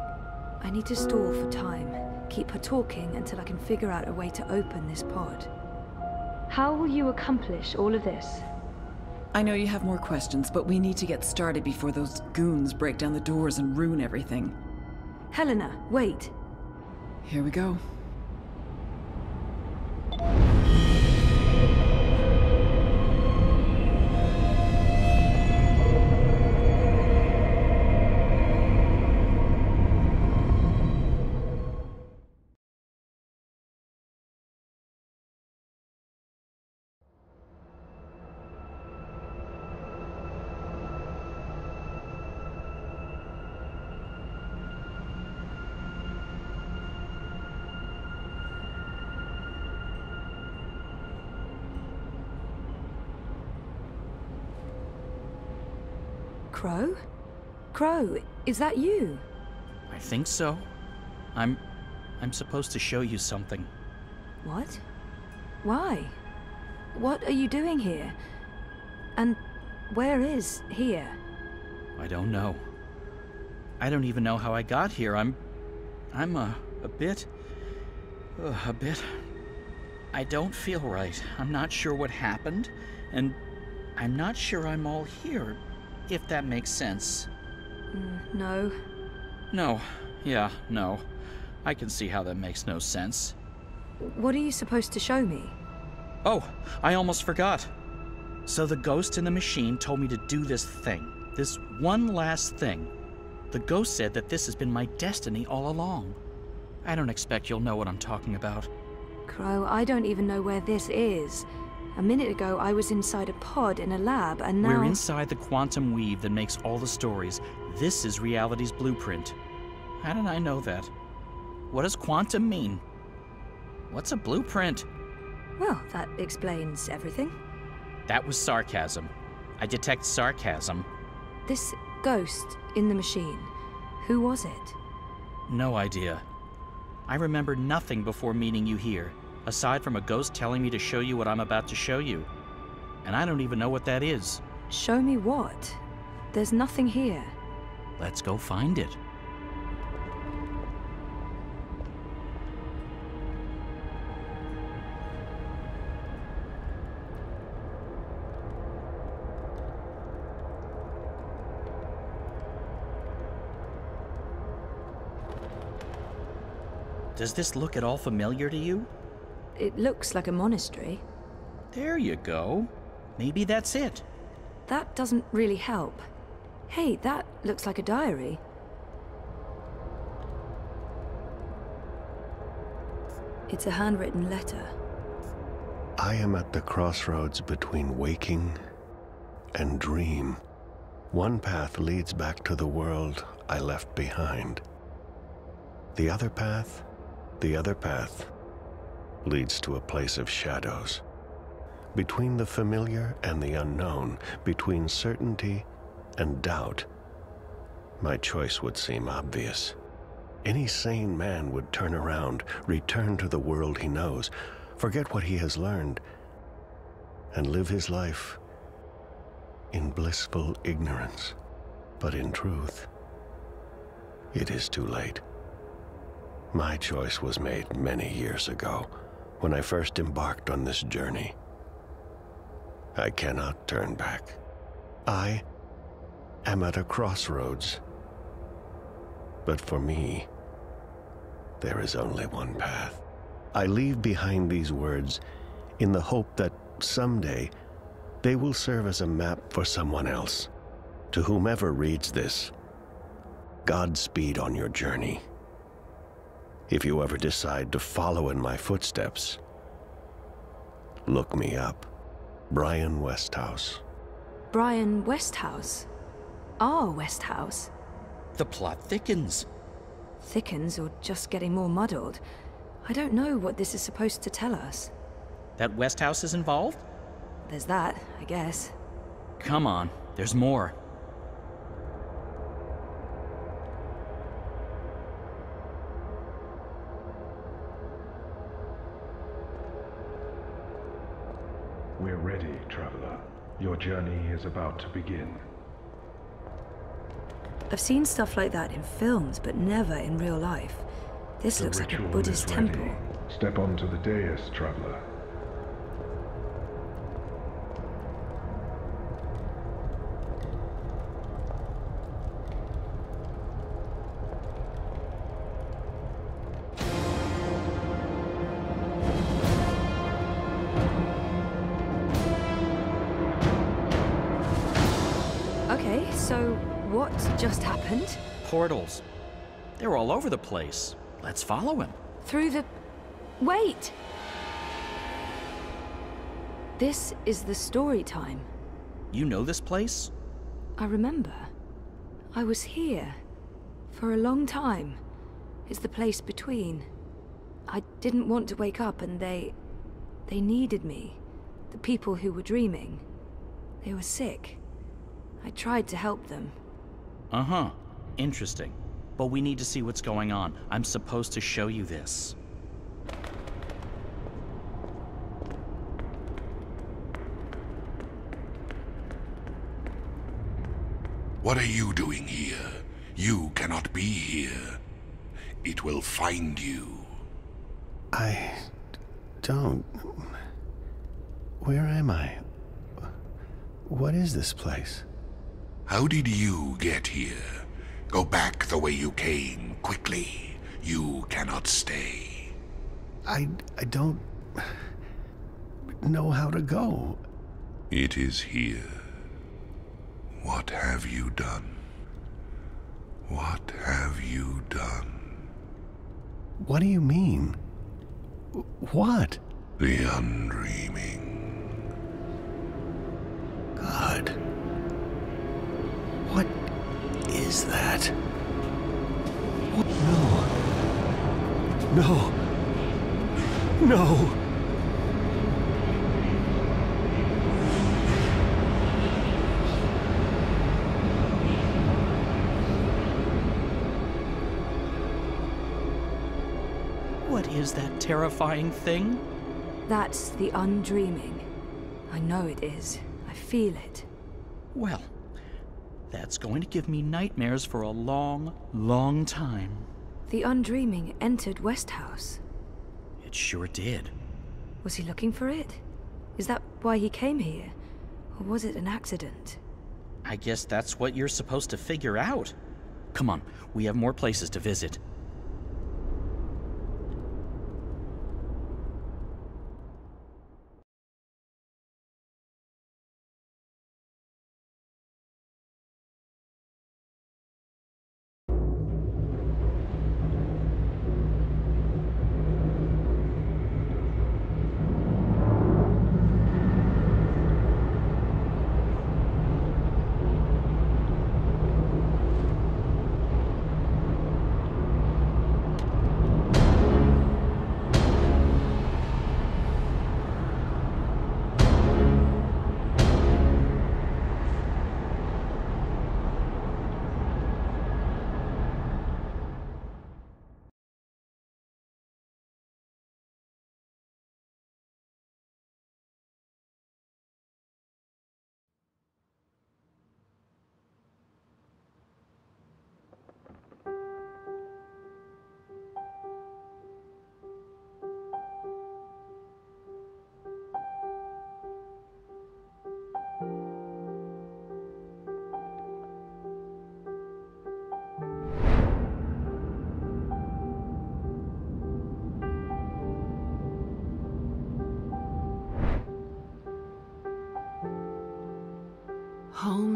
[SPEAKER 10] I need to stall for time, keep her talking until I can figure out a way to open this pod. How will you accomplish all of this?
[SPEAKER 11] I know you have more questions, but we need to get started before those goons break down the doors and ruin everything.
[SPEAKER 10] Helena, wait.
[SPEAKER 11] Here we go.
[SPEAKER 10] Crow? Crow, is that you?
[SPEAKER 3] I think so. I'm supposed to show you something.
[SPEAKER 10] What? Why? What are you doing here? And where is here?
[SPEAKER 3] I don't know. I don't even know how I got here. I'm a bit... I don't feel right. I'm not sure what happened, and I'm not sure I'm all here, if that makes sense.
[SPEAKER 10] No.
[SPEAKER 3] No. Yeah, no. I can see how that makes no sense.
[SPEAKER 10] What are you supposed to show me?
[SPEAKER 3] Oh, I almost forgot. So the ghost in the machine told me to do this thing. This one last thing. The ghost said that this has been my destiny all along. I don't expect you'll know what I'm talking about.
[SPEAKER 10] Crow, I don't even know where this is. A minute ago, I was inside a pod in a lab, and now...
[SPEAKER 3] We're inside the quantum weave that makes all the stories. This is reality's blueprint. How did I know that? What does quantum mean? What's a blueprint?
[SPEAKER 10] Well, that explains everything.
[SPEAKER 3] That was sarcasm. I detect sarcasm.
[SPEAKER 10] This ghost in the machine, who was it?
[SPEAKER 3] No idea. I remember nothing before meeting you here, aside from a ghost telling me to show you what I'm about to show you. And I don't even know what that is.
[SPEAKER 10] Show me what? There's nothing here.
[SPEAKER 3] Let's go find it. Does this look at all familiar to you?
[SPEAKER 10] It looks like a monastery.
[SPEAKER 3] There you go. Maybe that's it.
[SPEAKER 10] That doesn't really help. Hey, that looks like a diary. It's a handwritten letter.
[SPEAKER 14] I am at the crossroads between waking and dream. One path leads back to the world I left behind. The other path leads to a place of shadows. Between the familiar and the unknown, between certainty and doubt, my choice would seem obvious. Any sane man would turn around, return to the world he knows, forget what he has learned, and live his life in blissful ignorance. But in truth, it is too late. My choice was made many years ago, when I first embarked on this journey. I cannot turn back. I am at a crossroads. But for me, there is only one path. I leave behind these words in the hope that someday They will serve as a map for someone else. To whomever reads this, Godspeed on your journey. If you ever decide to follow in my footsteps, look me up. Brian Westhouse.
[SPEAKER 10] Brian Westhouse? Our Westhouse?
[SPEAKER 3] The plot thickens.
[SPEAKER 10] Thickens or just getting more muddled? I don't know what this is supposed to tell us.
[SPEAKER 3] That Westhouse is involved?
[SPEAKER 10] There's that, I guess.
[SPEAKER 3] Come on, there's more.
[SPEAKER 15] We're ready, traveler. Your journey is about to begin.
[SPEAKER 10] I've seen stuff like that in films, but never in real life. This looks like a Buddhist temple.
[SPEAKER 15] Step onto the dais, traveler.
[SPEAKER 10] Okay, so what just happened?
[SPEAKER 3] Portals. They're all over the place. Let's follow him.
[SPEAKER 10] Through the... Wait! This is the story time.
[SPEAKER 3] You know this place?
[SPEAKER 10] I remember. I was here. For a long time. It's the place between. I didn't want to wake up and they needed me. The people who were dreaming. They were sick. I tried to help them.
[SPEAKER 3] Uh-huh. Interesting. But we need to see what's going on. I'm supposed to show you this.
[SPEAKER 16] What are you doing here? You cannot be here. It will find you.
[SPEAKER 14] I don't... Where am I? What is this place?
[SPEAKER 16] How did you get here? Go back the way you came, quickly. You cannot stay.
[SPEAKER 14] I don't... know how to go.
[SPEAKER 16] It is here. What have you done? What have you done?
[SPEAKER 14] What do you mean? What?
[SPEAKER 16] The undreaming.
[SPEAKER 14] God. What is that? What? No. No. No.
[SPEAKER 3] What is that terrifying thing?
[SPEAKER 10] That's the undreaming. I know it is. I feel it.
[SPEAKER 3] Well, that's going to give me nightmares for a long, long time.
[SPEAKER 10] The undreaming entered Westhouse.
[SPEAKER 3] It sure did.
[SPEAKER 10] Was he looking for it? Is that why he came here? Or was it an accident?
[SPEAKER 3] I guess that's what you're supposed to figure out. Come on, we have more places to visit.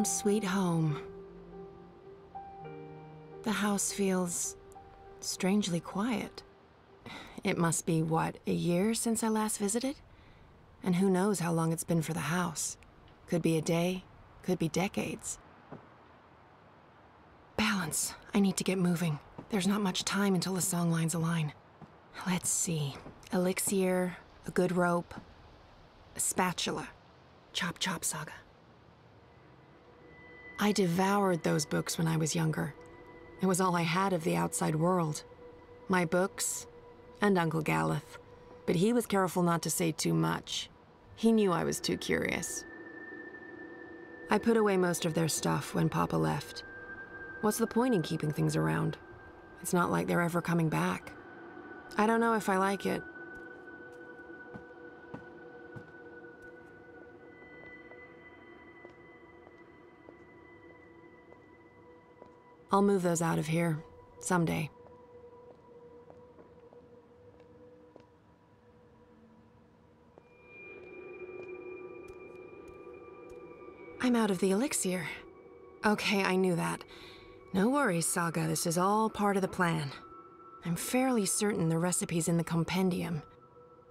[SPEAKER 17] Home sweet home. The house feels strangely quiet. It must be, what, a year since I last visited? And who knows how long it's been for the house. Could be a day, could be decades. Balance. I need to get moving. There's not much time until the song lines align. Let's see. Elixir, a good rope, a spatula. Chop Chop Saga. I devoured those books when I was younger. It was all I had of the outside world. My books, and Uncle Galeth. But he was careful not to say too much. He knew I was too curious. I put away most of their stuff when Papa left. What's the point in keeping things around? It's not like they're ever coming back. I don't know if I like it. I'll move those out of here someday. I'm out of the elixir. Okay, I knew that. No worries, Saga. This is all part of the plan. I'm fairly certain the recipe's in the compendium.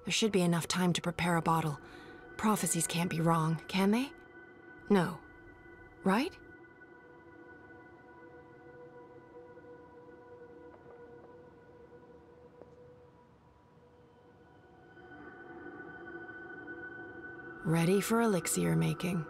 [SPEAKER 17] There should be enough time to prepare a bottle. Prophecies can't be wrong, can they? No. Right? Ready for elixir making.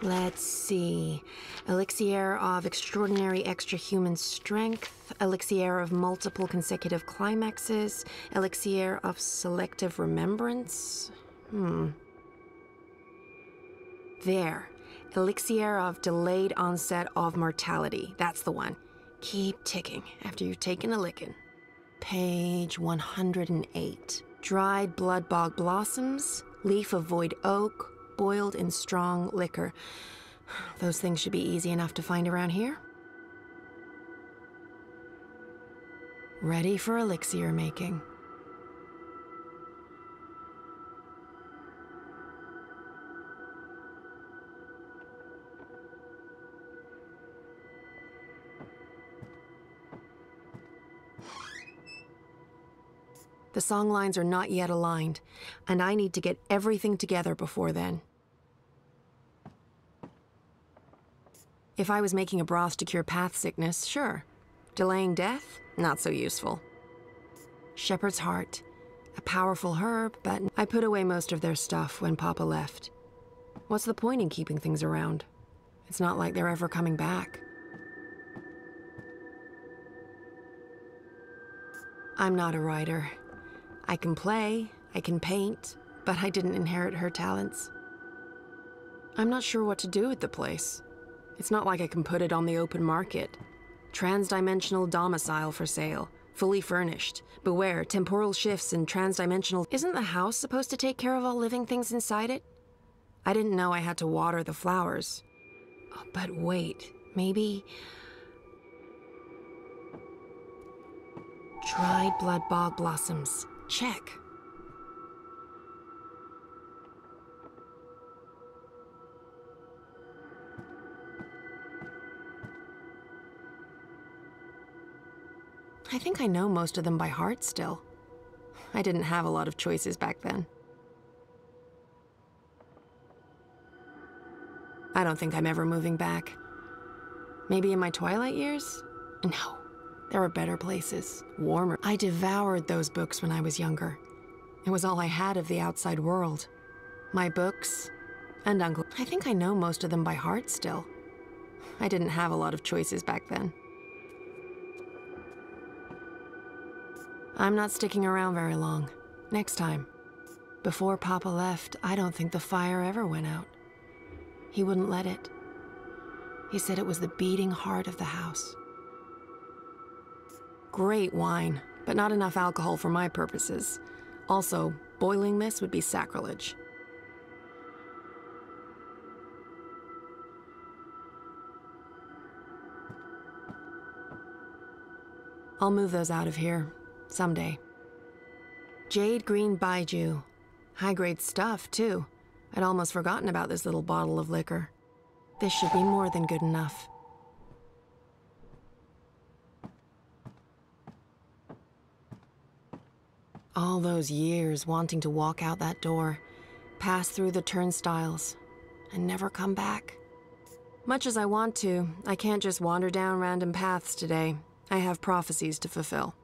[SPEAKER 17] Let's see. Elixir of extraordinary extra-human strength, elixir of multiple consecutive climaxes, elixir of selective remembrance. There. Elixir of delayed onset of mortality. That's the one. Keep ticking after you've taken a licking. Page 108. Dried blood bog blossoms, leaf of void oak, boiled in strong liquor. Those things should be easy enough to find around here. Ready for elixir making. The song lines are not yet aligned, and I need to get everything together before then. If I was making a broth to cure path sickness, sure. Delaying death? Not so useful. Shepherd's heart. A powerful herb, but I put away most of their stuff when Papa left. What's the point in keeping things around? It's not like they're ever coming back. I'm not a writer. I can play, I can paint, but I didn't inherit her talents. I'm not sure what to do with the place. It's not like I can put it on the open market. Transdimensional domicile for sale, fully furnished. Beware, temporal shifts and transdimensional... Isn't the house supposed to take care of all living things inside it? I didn't know I had to water the flowers. Oh, but wait, maybe... Dried blood bog blossoms. Check. I think I know most of them by heart still. I didn't have a lot of choices back then. I don't think I'm ever moving back. Maybe in my twilight years? No. There are better places, warmer. I devoured those books when I was younger. It was all I had of the outside world. My books, and Uncle. I think I know most of them by heart still. I didn't have a lot of choices back then. I'm not sticking around very long. Next time. Before Papa left, I don't think the fire ever went out. He wouldn't let it. He said it was the beating heart of the house. Great wine, but not enough alcohol for my purposes. Also, boiling this would be sacrilege. I'll move those out of here, someday. Jade green baiju. High-grade stuff, too. I'd almost forgotten about this little bottle of liquor. This should be more than good enough. All those years wanting to walk out that door, pass through the turnstiles, and never come back. Much as I want to, I can't just wander down random paths today. I have prophecies to fulfill.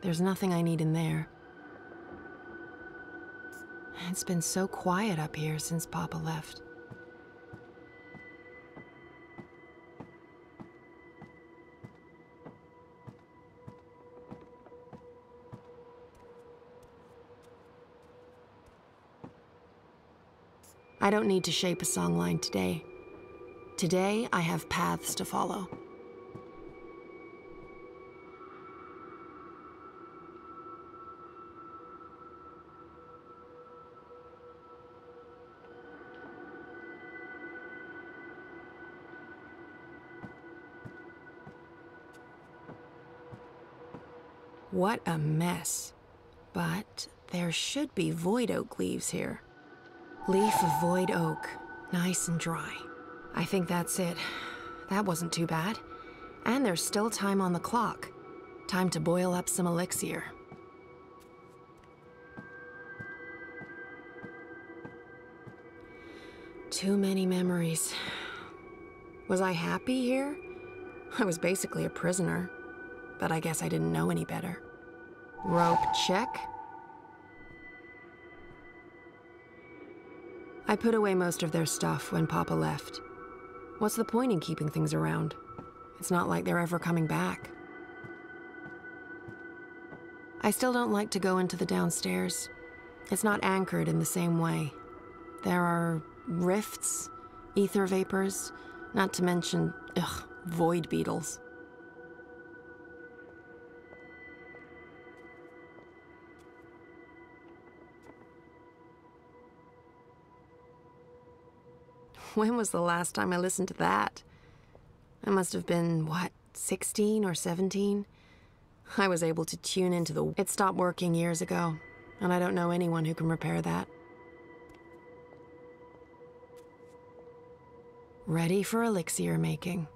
[SPEAKER 17] There's nothing I need in there. It's been so quiet up here since Papa left. I don't need to shape a songline today. Today, I have paths to follow. What a mess. But there should be void oak leaves here. Leaf of void oak, nice and dry. I think that's it. That wasn't too bad. And there's still time on the clock. Time to boil up some elixir. Too many memories. Was I happy here? I was basically a prisoner, but I guess I didn't know any better. Rope check. I put away most of their stuff when Papa left. What's the point in keeping things around? It's not like they're ever coming back. I still don't like to go into the downstairs. It's not anchored in the same way. There are rifts, ether vapors, not to mention, void beetles. When was the last time I listened to that? I must have been, 16 or 17? I was able to tune into the... It stopped working years ago, and I don't know anyone who can repair that. Ready for elixir making.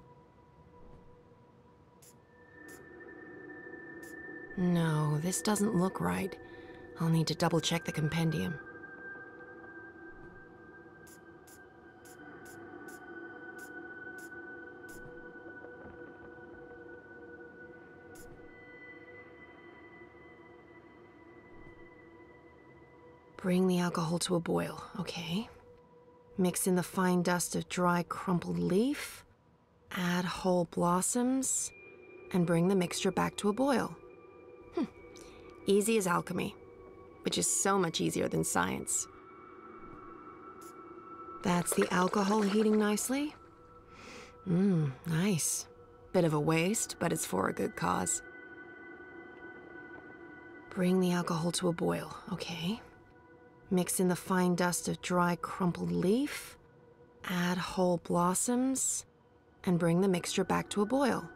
[SPEAKER 17] No, this doesn't look right. I'll need to double-check the compendium. Bring the alcohol to a boil, okay. Mix in the fine dust of dry crumpled leaf, add whole blossoms, and bring the mixture back to a boil. Easy as alchemy, which is so much easier than science. That's the alcohol heating nicely. Nice. Bit of a waste, but it's for a good cause. Bring the alcohol to a boil, okay. Mix in the fine dust of dry crumpled leaf, add whole blossoms, and bring the mixture back to a boil.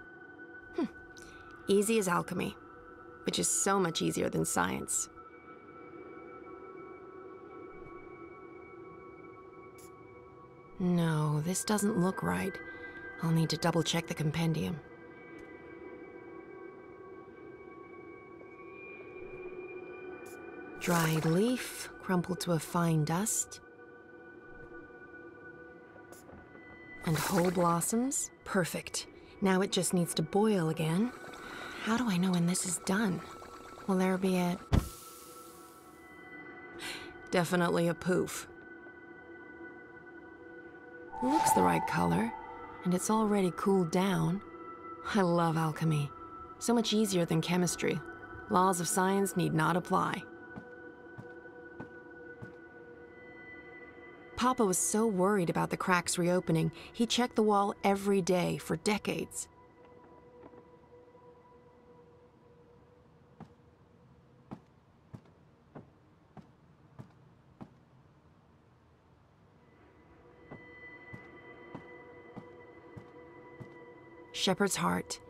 [SPEAKER 17] Easy as alchemy, which is so much easier than science. No, this doesn't look right. I'll need to double-check the compendium. Dried leaf, crumpled to a fine dust. And whole blossoms. Perfect. Now it just needs to boil again. How do I know when this is done? Will there be a... Definitely a poof. Looks the right color, and it's already cooled down. I love alchemy. So much easier than chemistry. Laws of science need not apply. Papa was so worried about the cracks reopening, he checked the wall every day for decades. Shepherd's heart,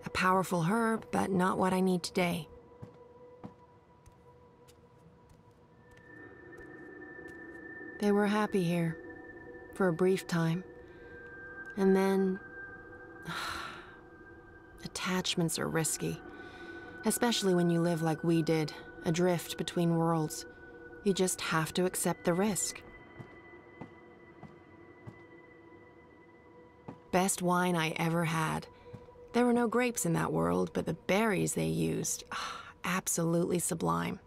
[SPEAKER 17] A powerful herb, but not what I need today. They were happy here, for a brief time. And then... attachments are risky. Especially when you live like we did, adrift between worlds. You just have to accept the risk. Best wine I ever had. There were no grapes in that world, but the berries they used, absolutely sublime.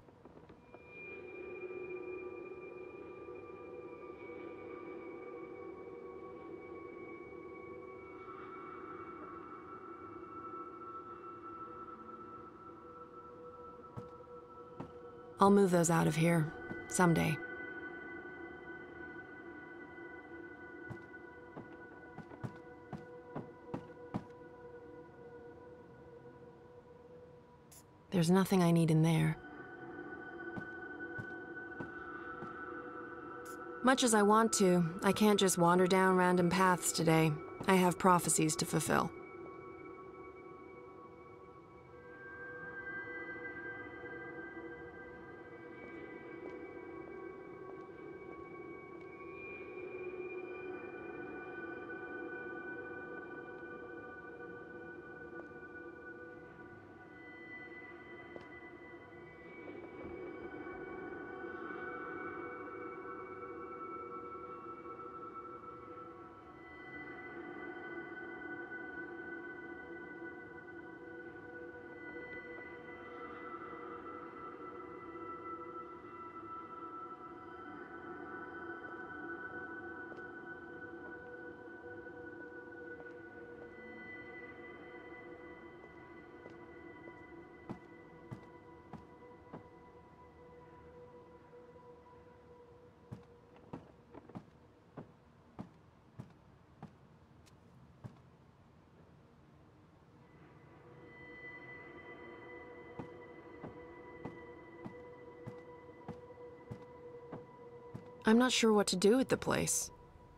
[SPEAKER 17] I'll move those out of here, someday. There's nothing I need in there. Much as I want to, I can't just wander down random paths today. I have prophecies to fulfill. I'm not sure what to do with the place.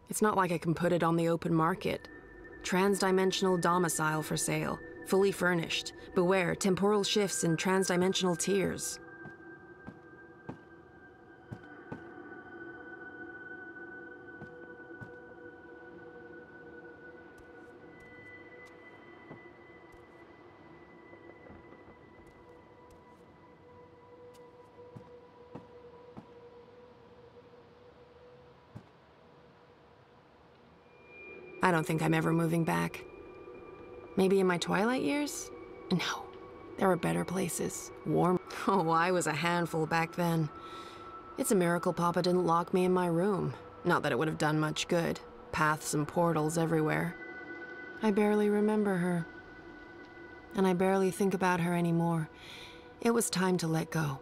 [SPEAKER 17] It's not like I can put it on the open market. Transdimensional domicile for sale, fully furnished. Beware, temporal shifts and transdimensional tears. I don't think I'm ever moving back. Maybe in my twilight years? No, there were better places. Warm. Oh, I was a handful back then. It's a miracle Papa didn't lock me in my room. Not that it would have done much good. Paths and portals everywhere. I barely remember her. And I barely think about her anymore. It was time to let go.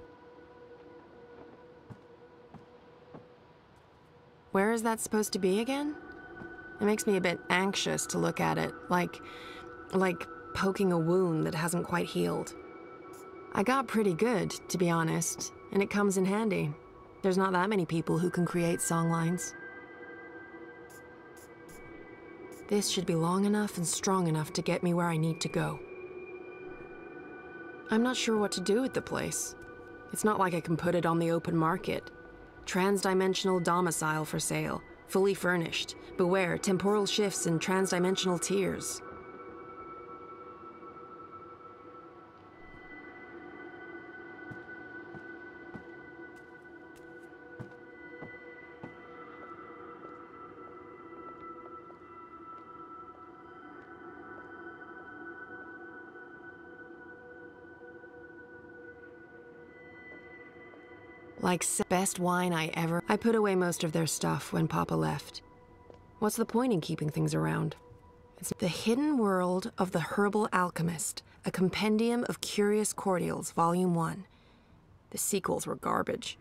[SPEAKER 17] Where is that supposed to be again? It makes me a bit anxious to look at it, like poking a wound that hasn't quite healed. I got pretty good, to be honest, and it comes in handy. There's not that many people who can create songlines. This should be long enough and strong enough to get me where I need to go. I'm not sure what to do with the place. It's not like I can put it on the open market. Transdimensional domicile for sale. Fully furnished. Beware, temporal shifts and transdimensional tears. Like best wine I ever... I put away most of their stuff when Papa left. What's the point in keeping things around? It's The Hidden World of the Herbal Alchemist, a compendium of curious cordials, Volume 1. The sequels were garbage.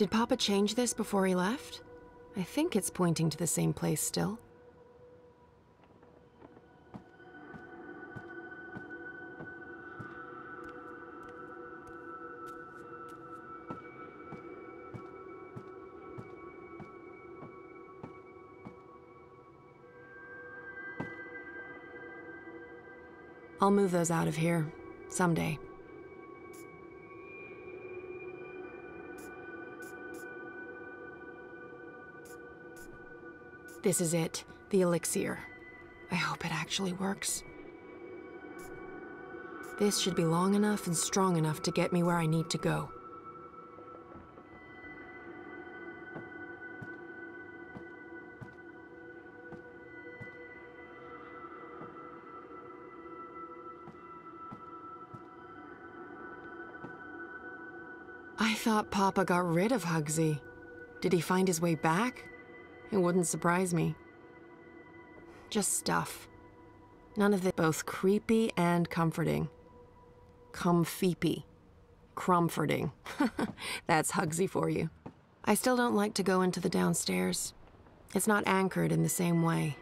[SPEAKER 17] Did Papa change this before he left? I think it's pointing to the same place still. I'll move those out of here someday. This is it, the elixir. I hope it actually works. This should be long enough and strong enough to get me where I need to go. I thought Papa got rid of Hugsy. Did he find his way back? It wouldn't surprise me. Just stuff. None of it both creepy and comforting. Comfeepy. Crumforting. That's Hugsy for you. I still don't like to go into the downstairs. It's not anchored in the same way.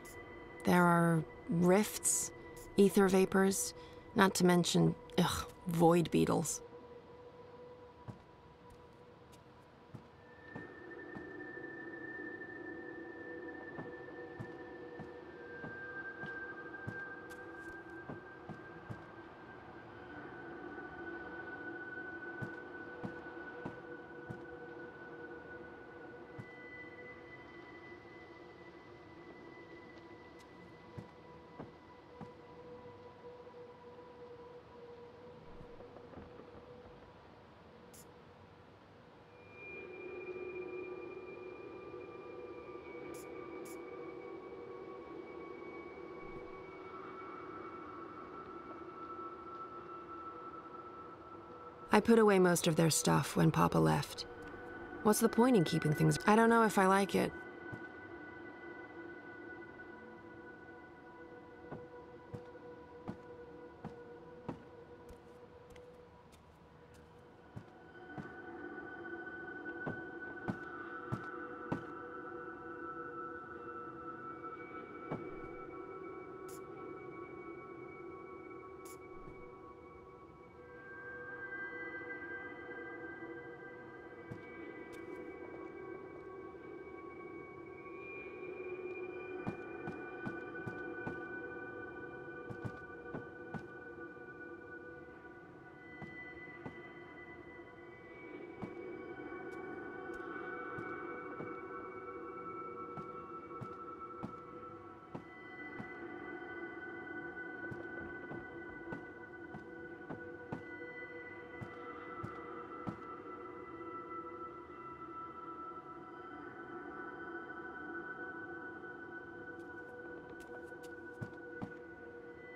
[SPEAKER 17] There are rifts, ether vapors, not to mention, void beetles. I put away most of their stuff when Papa left. What's the point in keeping things? I don't know if I like it.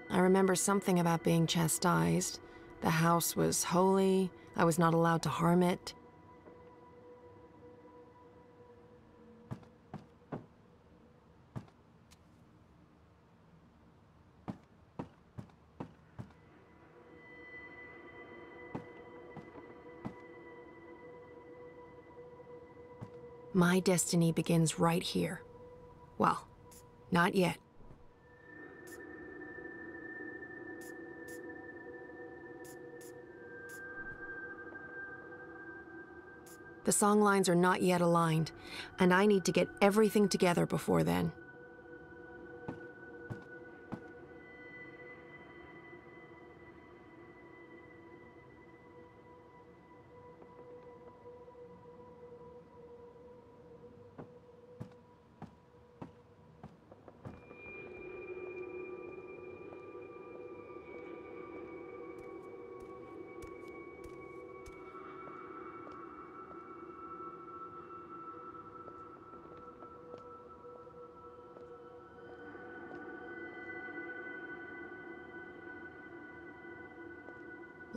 [SPEAKER 17] I remember something about being chastised. The house was holy. I was not allowed to harm it. My destiny begins right here. Well, not yet. The song lines are not yet aligned, and I need to get everything together before then.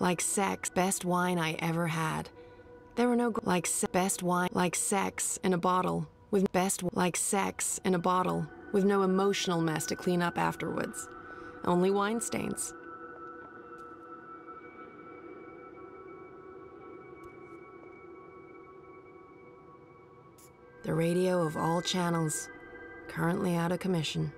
[SPEAKER 17] Like sex, best wine I ever had. There were no best wine, like sex in a bottle, with like sex in a bottle, with no emotional mess to clean up afterwards. Only wine stains. The radio of all channels, currently out of commission.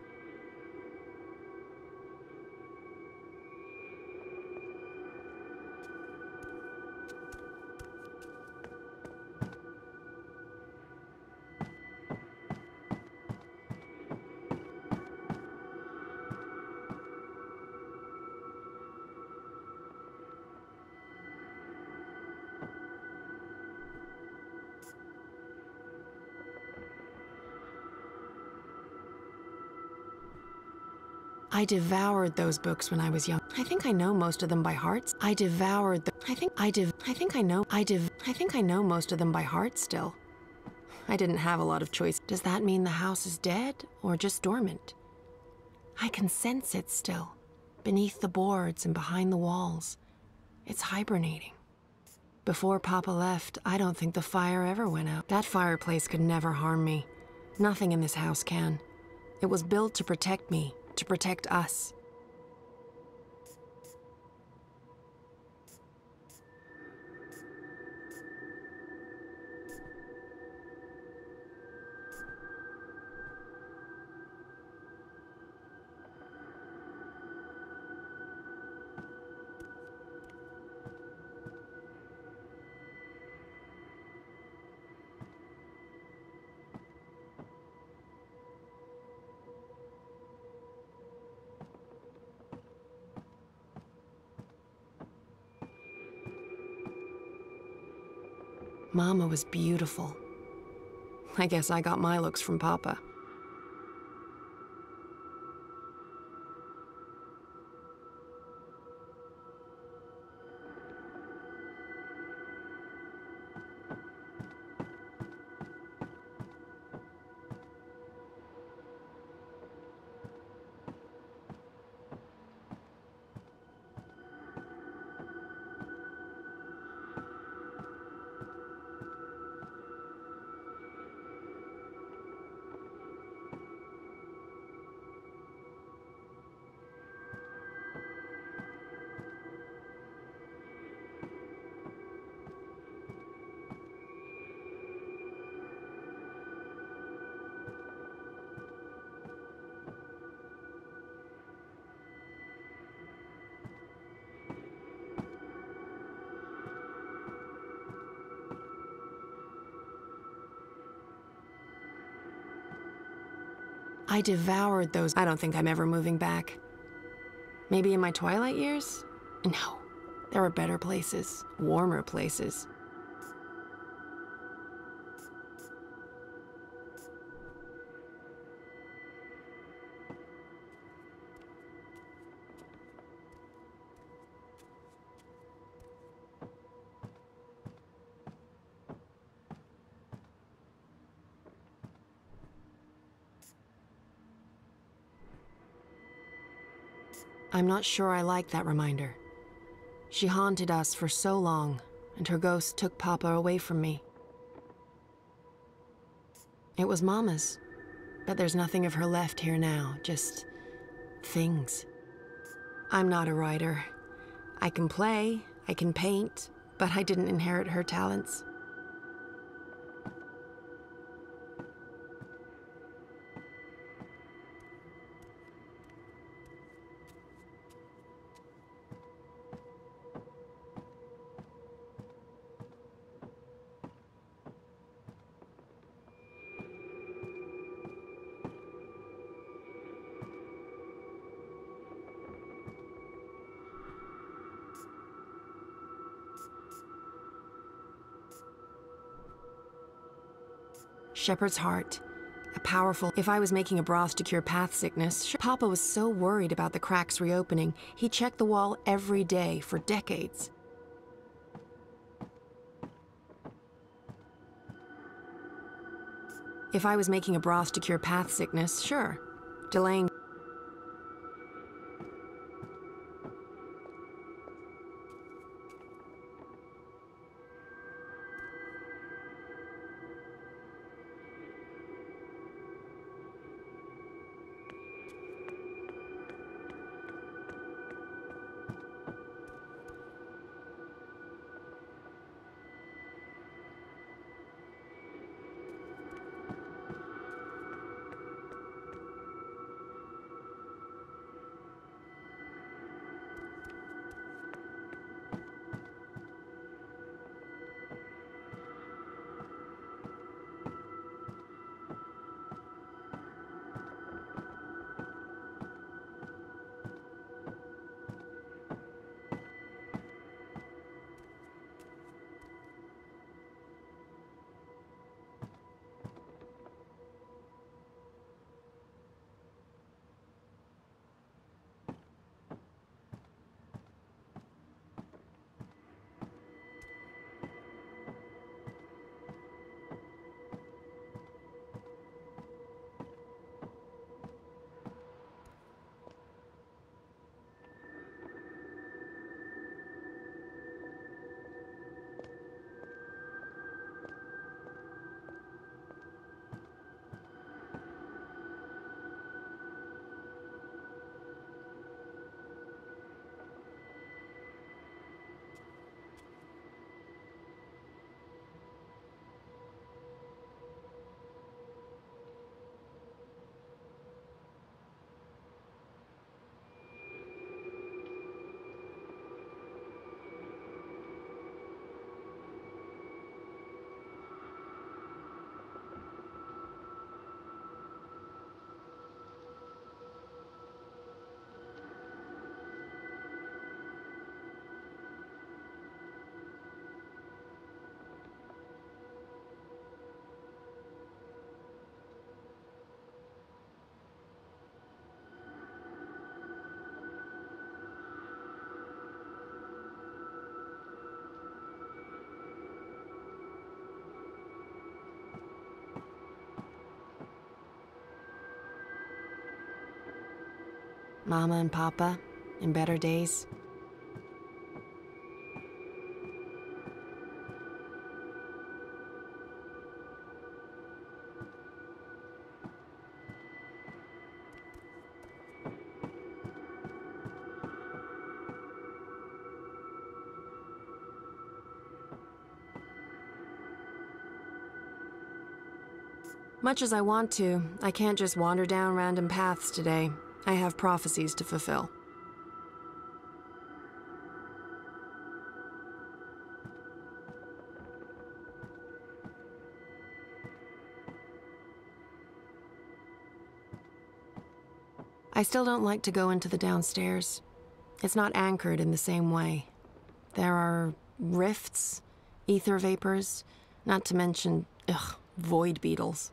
[SPEAKER 17] I devoured those books when I was young. I think I know most of them by heart. I think I know most of them by heart still. I didn't have a lot of choice. Does that mean the house is dead or just dormant? I can sense it still, beneath the boards and behind the walls. It's hibernating. Before Papa left, I don't think the fire ever went out. That fireplace could never harm me. Nothing in this house can. It was built to protect me. To protect us. Mama was beautiful. I guess I got my looks from Papa. I devoured those. I don't think I'm ever moving back. Maybe in my twilight years? No. There are better places, warmer places. I'm not sure I like that reminder. She haunted us for so long, and her ghost took Papa away from me. It was Mama's, but there's nothing of her left here now, just things. I'm not a writer. I can play, I can paint, but I didn't inherit her talents. Shepherd's heart, a powerful... If I was making a broth to cure path sickness, Papa was so worried about the cracks reopening, he checked the wall every day for decades. If I was making a broth to cure path sickness, sure. Delaying... Mama and Papa, in better days. Much as I want to, I can't just wander down random paths today. I have prophecies to fulfill. I still don't like to go into the downstairs. It's not anchored in the same way. There are rifts, ether vapors, not to mention, void beetles.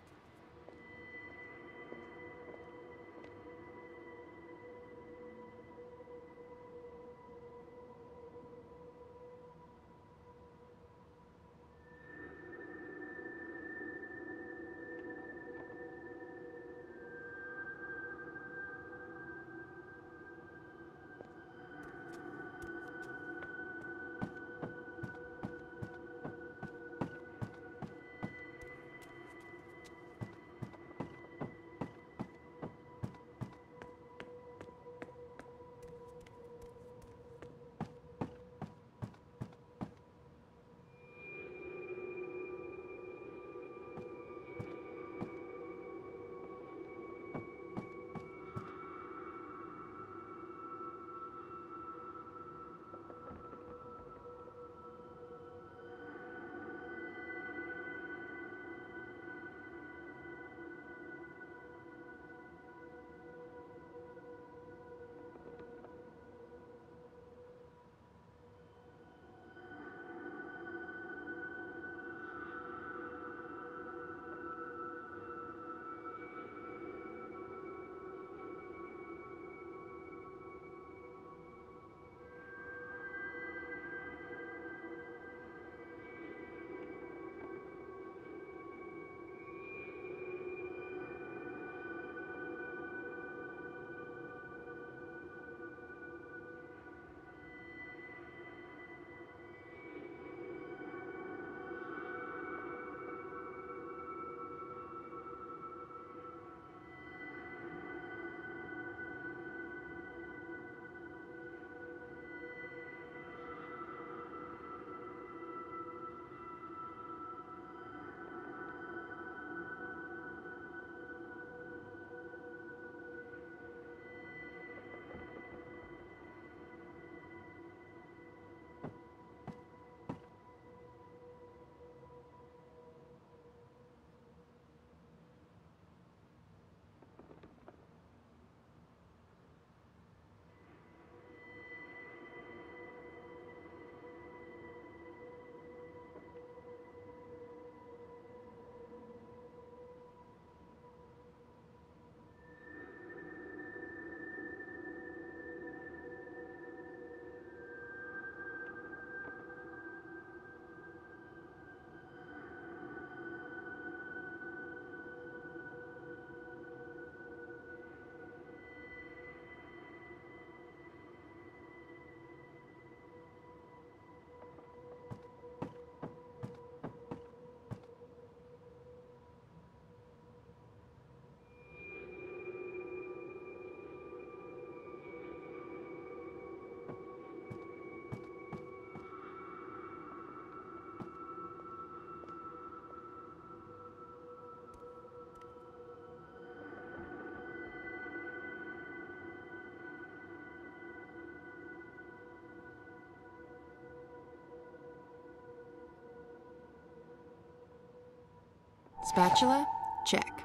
[SPEAKER 17] Spatula? Check.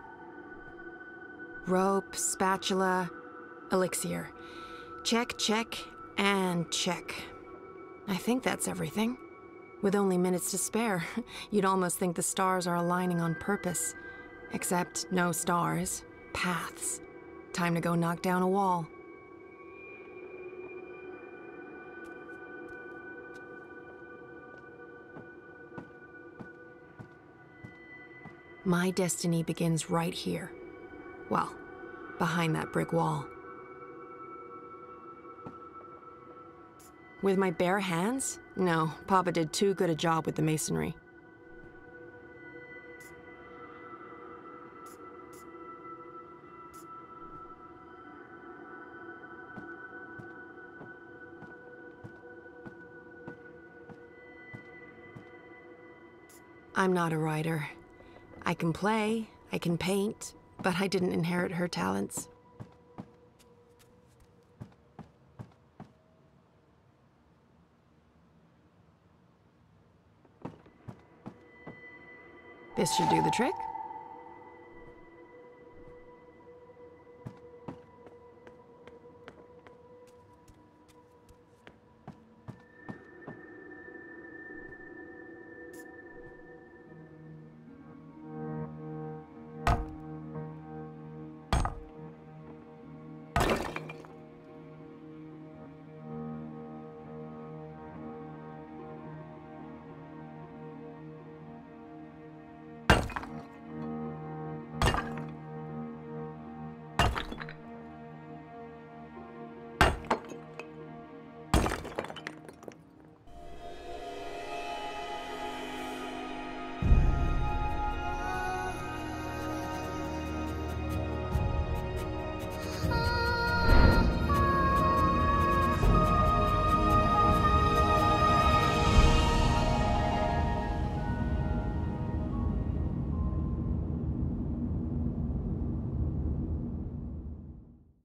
[SPEAKER 17] Rope, spatula, elixir. Check, check, and check. I think that's everything. With only minutes to spare, you'd almost think the stars are aligning on purpose. Except no stars, paths. Time to go knock down a wall. My destiny begins right here. Well, behind that brick wall. With my bare hands? No, Papa did too good a job with the masonry. I'm not a writer. I can play, I can paint, but I didn't inherit her talents. This should do the trick.